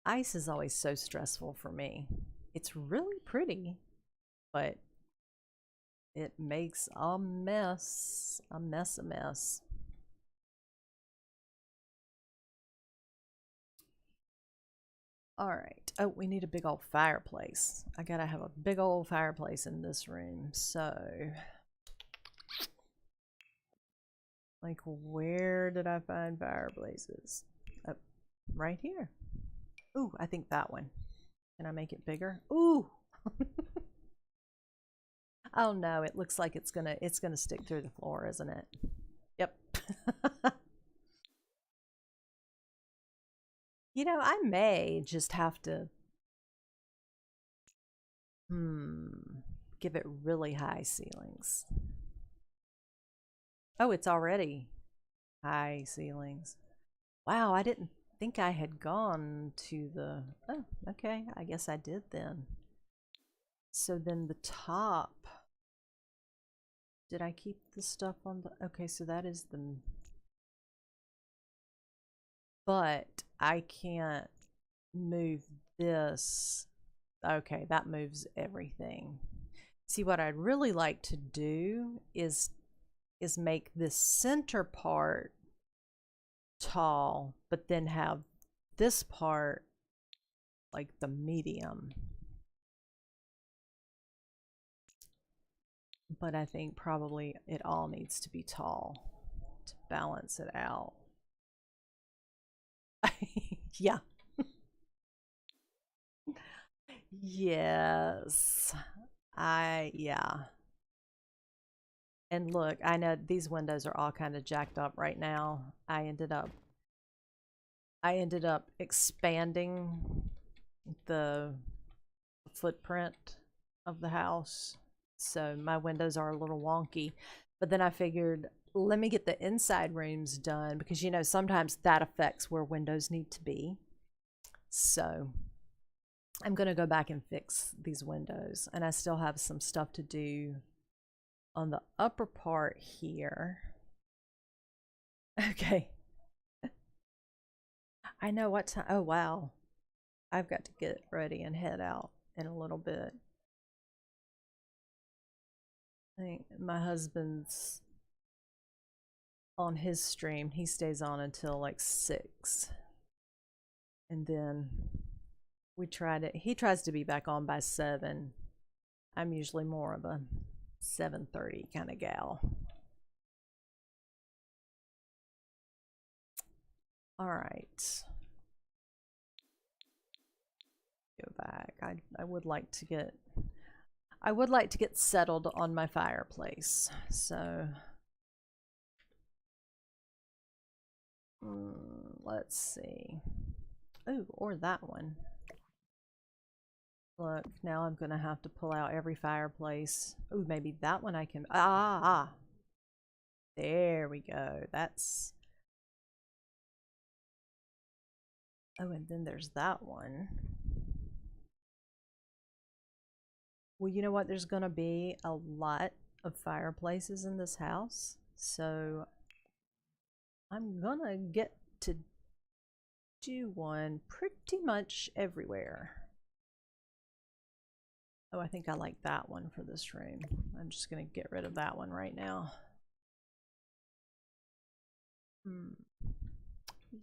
Speaker 1: Ice is always so stressful for me. It's really pretty, but it makes a mess. A mess, a mess. All right. Oh, we need a big old fireplace. I gotta have a big old fireplace in this room. So, like, where did I find fireplaces? Oh, right here. Ooh, I think that one. Can I make it bigger? Ooh. Oh no, it looks like it's gonna stick through the floor, isn't it? Yep. I may just have to give it really high ceilings. Oh, it's already high ceilings. Wow, I didn't think I had gone to the... Oh, okay, I guess I did then. So then the top... Did I keep the stuff on the... Okay, so that is the... But I can't move this. Okay, that moves everything. See, what I'd really like to do is make this center part tall, but then have this part like the medium. But I think probably it all needs to be tall to balance it out. Yeah. Yes. Yeah. And look, I know these windows are all kind of jacked up right now. I ended up expanding the footprint of the house. So my windows are a little wonky. But then I figured, let me get the inside rooms done because, sometimes that affects where windows need to be. So I'm going to go back and fix these windows. And I still have some stuff to do on the upper part here. Okay. I know what time. Oh, wow. I've got to get ready and head out in a little bit. I think my husband's on his stream. He stays on until like 6. And then he tries to be back on by 7. I'm usually more of a 7:30 kind of gal. All right. Go back. I would like to get settled on my fireplace. So let's see. Oh, or that one. Look, now I'm gonna have to pull out every fireplace. Oh, maybe that one I can. There we go. That's. Oh, and then there's that one. Well, you know what? There's gonna be a lot of fireplaces in this house, so I'm gonna get to do one pretty much everywhere. Oh, I think I like that one for this room. I'm just gonna get rid of that one right now.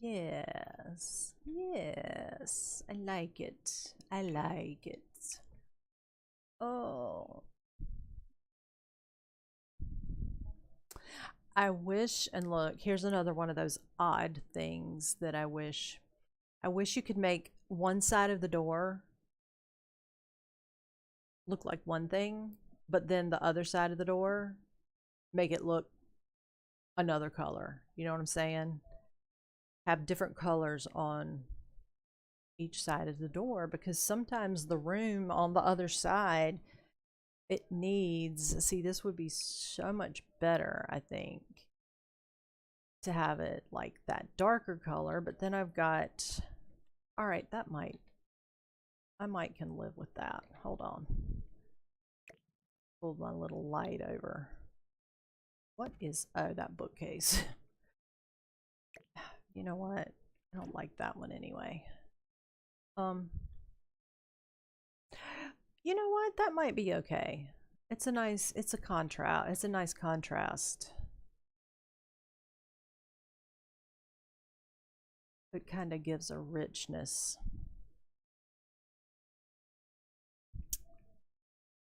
Speaker 1: Yes, yes, I like it. I like it. Oh, I wish, and look, here's another one of those odd things that I wish. I wish you could make one side of the door look like one thing, but then the other side of the door make it look another color. You know what I'm saying? Have different colors on each side of the door, because sometimes the room on the other side, it needs, see, this would be so much better, I think, to have it like that darker color. But then I've got, all right, I might can live with that. Hold on. Pull my little light over. What is, oh, that bookcase. You know what? I don't like that one anyway. You know what? That might be okay. It's a nice contrast. It kind of gives a richness.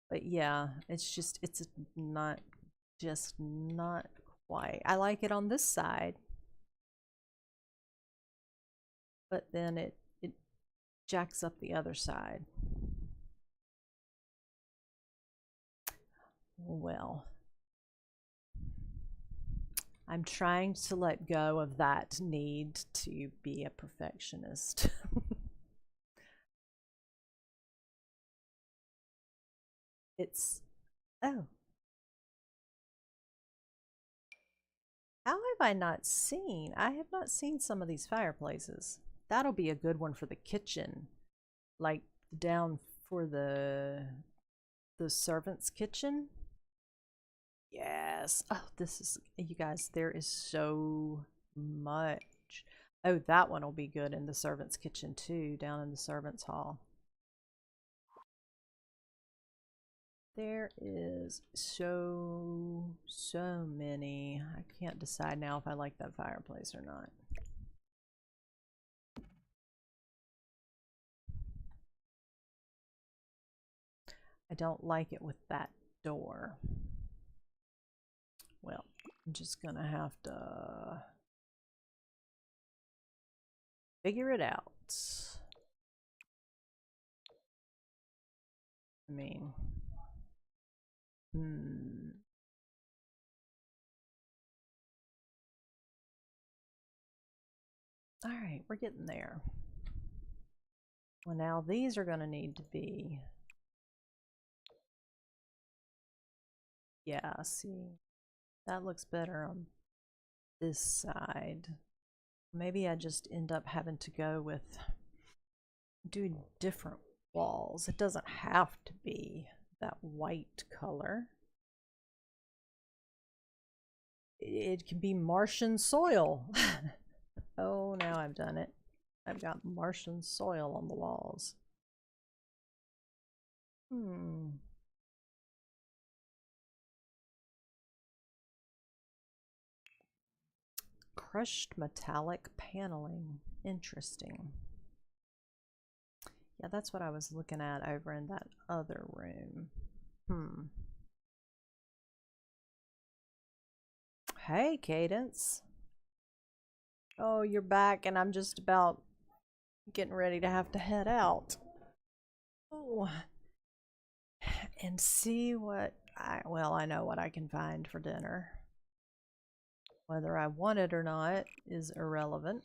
Speaker 1: But yeah, it's not just not quite. I like it on this side, but then it jacks up the other side. Well, I'm trying to let go of that need to be a perfectionist. It's, oh, how have I not seen? I have not seen some of these fireplaces. That'll be a good one for the kitchen, like down for the servant's kitchen. Yes. Oh, this is, you guys, there is so much. Oh, that one will be good in the servant's kitchen too, down in the servant's hall. There is so many. I can't decide now if I like that fireplace or not. I don't like it with that door. Well, I'm just gonna have to figure it out. I mean, all right, we're getting there. Well, now these are gonna need to be, yeah, see, that looks better on this side. Maybe I just end up having to go with do different walls. It doesn't have to be that white color. It can be Martian soil. Oh, now I've done it. I've got Martian soil on the walls. Crushed metallic paneling. Interesting. Yeah, that's what I was looking at over in that other room. Hey, Cadence. Oh, you're back, and I'm just about getting ready to have to head out. Oh, and see what I know what I can find for dinner. Whether I want it or not is irrelevant.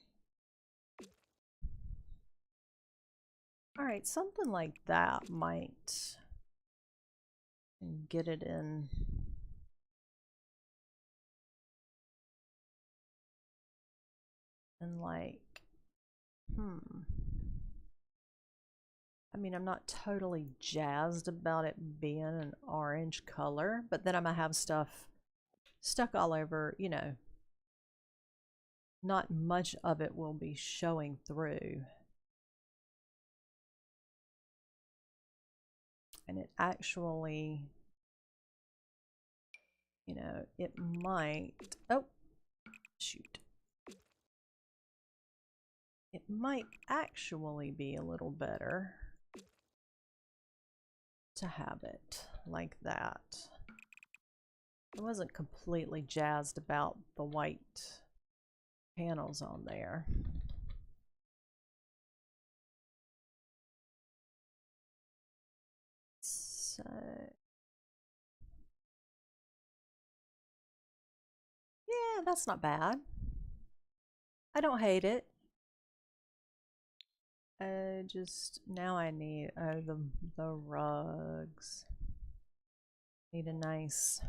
Speaker 1: Alright, something like that might get it in. And like, I mean, I'm not totally jazzed about it being an orange color, but then I'm gonna have stuff stuck all over, you know. Not much of it will be showing through. And it actually, you know, it might, oh, shoot. It might actually be a little better to have it like that. I wasn't completely jazzed about the white panels on there. So yeah, that's not bad. I don't hate it. Just now I need the rugs. Need a nice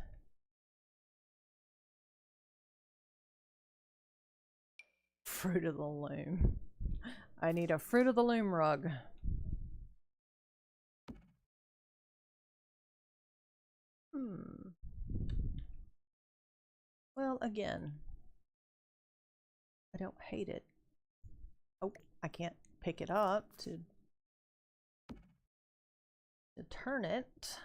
Speaker 1: Fruit of the Loom. I need a Fruit of the Loom rug. Well, again, I don't hate it. Oh, I can't pick it up to turn it.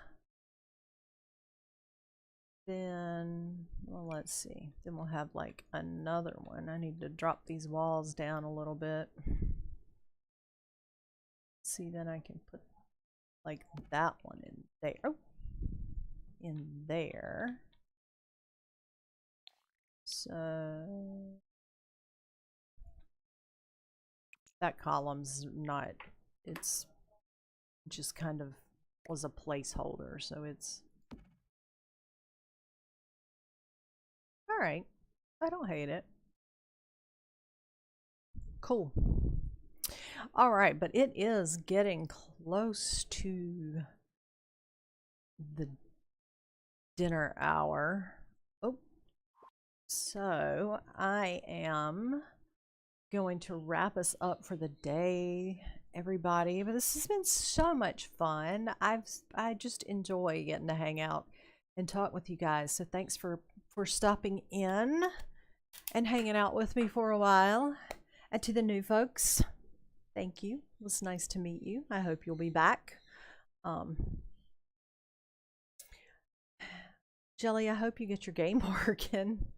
Speaker 1: Then, well, let's see. Then we'll have like another one. I need to drop these walls down a little bit. See, then I can put like that one in there. Oh, in there. So that column's not, it's just kind of was a placeholder, so it's all right. I don't hate it. Cool. All right, but it is getting close to the dinner hour. Oh, so I am going to wrap us up for the day, everybody. But this has been so much fun. I just enjoy getting to hang out and talk with you guys. So thanks for stopping in and hanging out with me for a while. And to the new folks, thank you. It was nice to meet you. I hope you'll be back. Jelly, I hope you get your game working.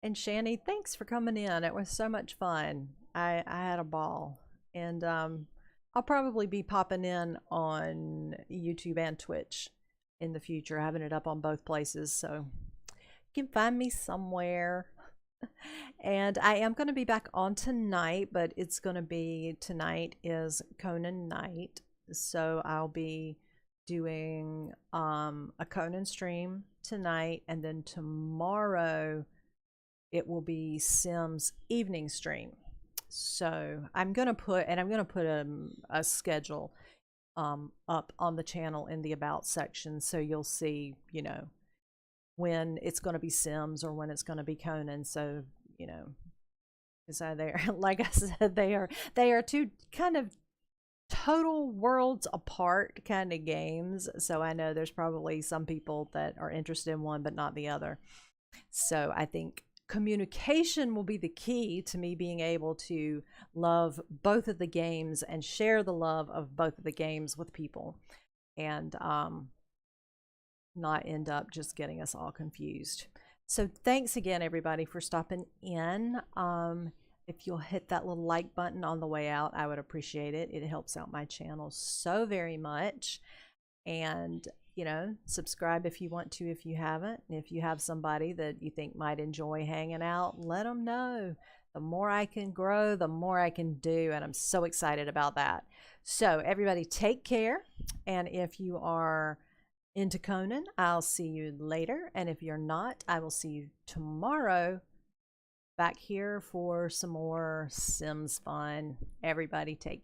Speaker 1: And Shani, thanks for coming in. It was so much fun. I had a ball. And I'll probably be popping in on YouTube and Twitch in the future, having it up on both places. So you can find me somewhere. And I am going to be back on tonight, but it's going to be, tonight is Conan night. So I'll be doing a Conan stream tonight, and then tomorrow it will be Sims evening stream. So I'm gonna put a schedule up on the channel in the about section, so you'll see, you know, when it's going to be Sims or when it's going to be Conan. So, you know, because they're like I said, they are two kind of total worlds apart kind of games. So I know there's probably some people that are interested in one but not the other. So I think communication will be the key to me being able to love both of the games and share the love of both of the games with people, and not end up just getting us all confused. So thanks again, everybody, for stopping in. If you'll hit that little like button on the way out, I would appreciate it. It helps out my channel so very much. And, subscribe if you want to, if you haven't. And if you have somebody that you think might enjoy hanging out, let them know. The more I can grow, the more I can do. And I'm so excited about that. So, everybody, take care. And if you are into Conan, I'll see you later. And if you're not, I will see you tomorrow back here for some more Sims fun. Everybody, take care.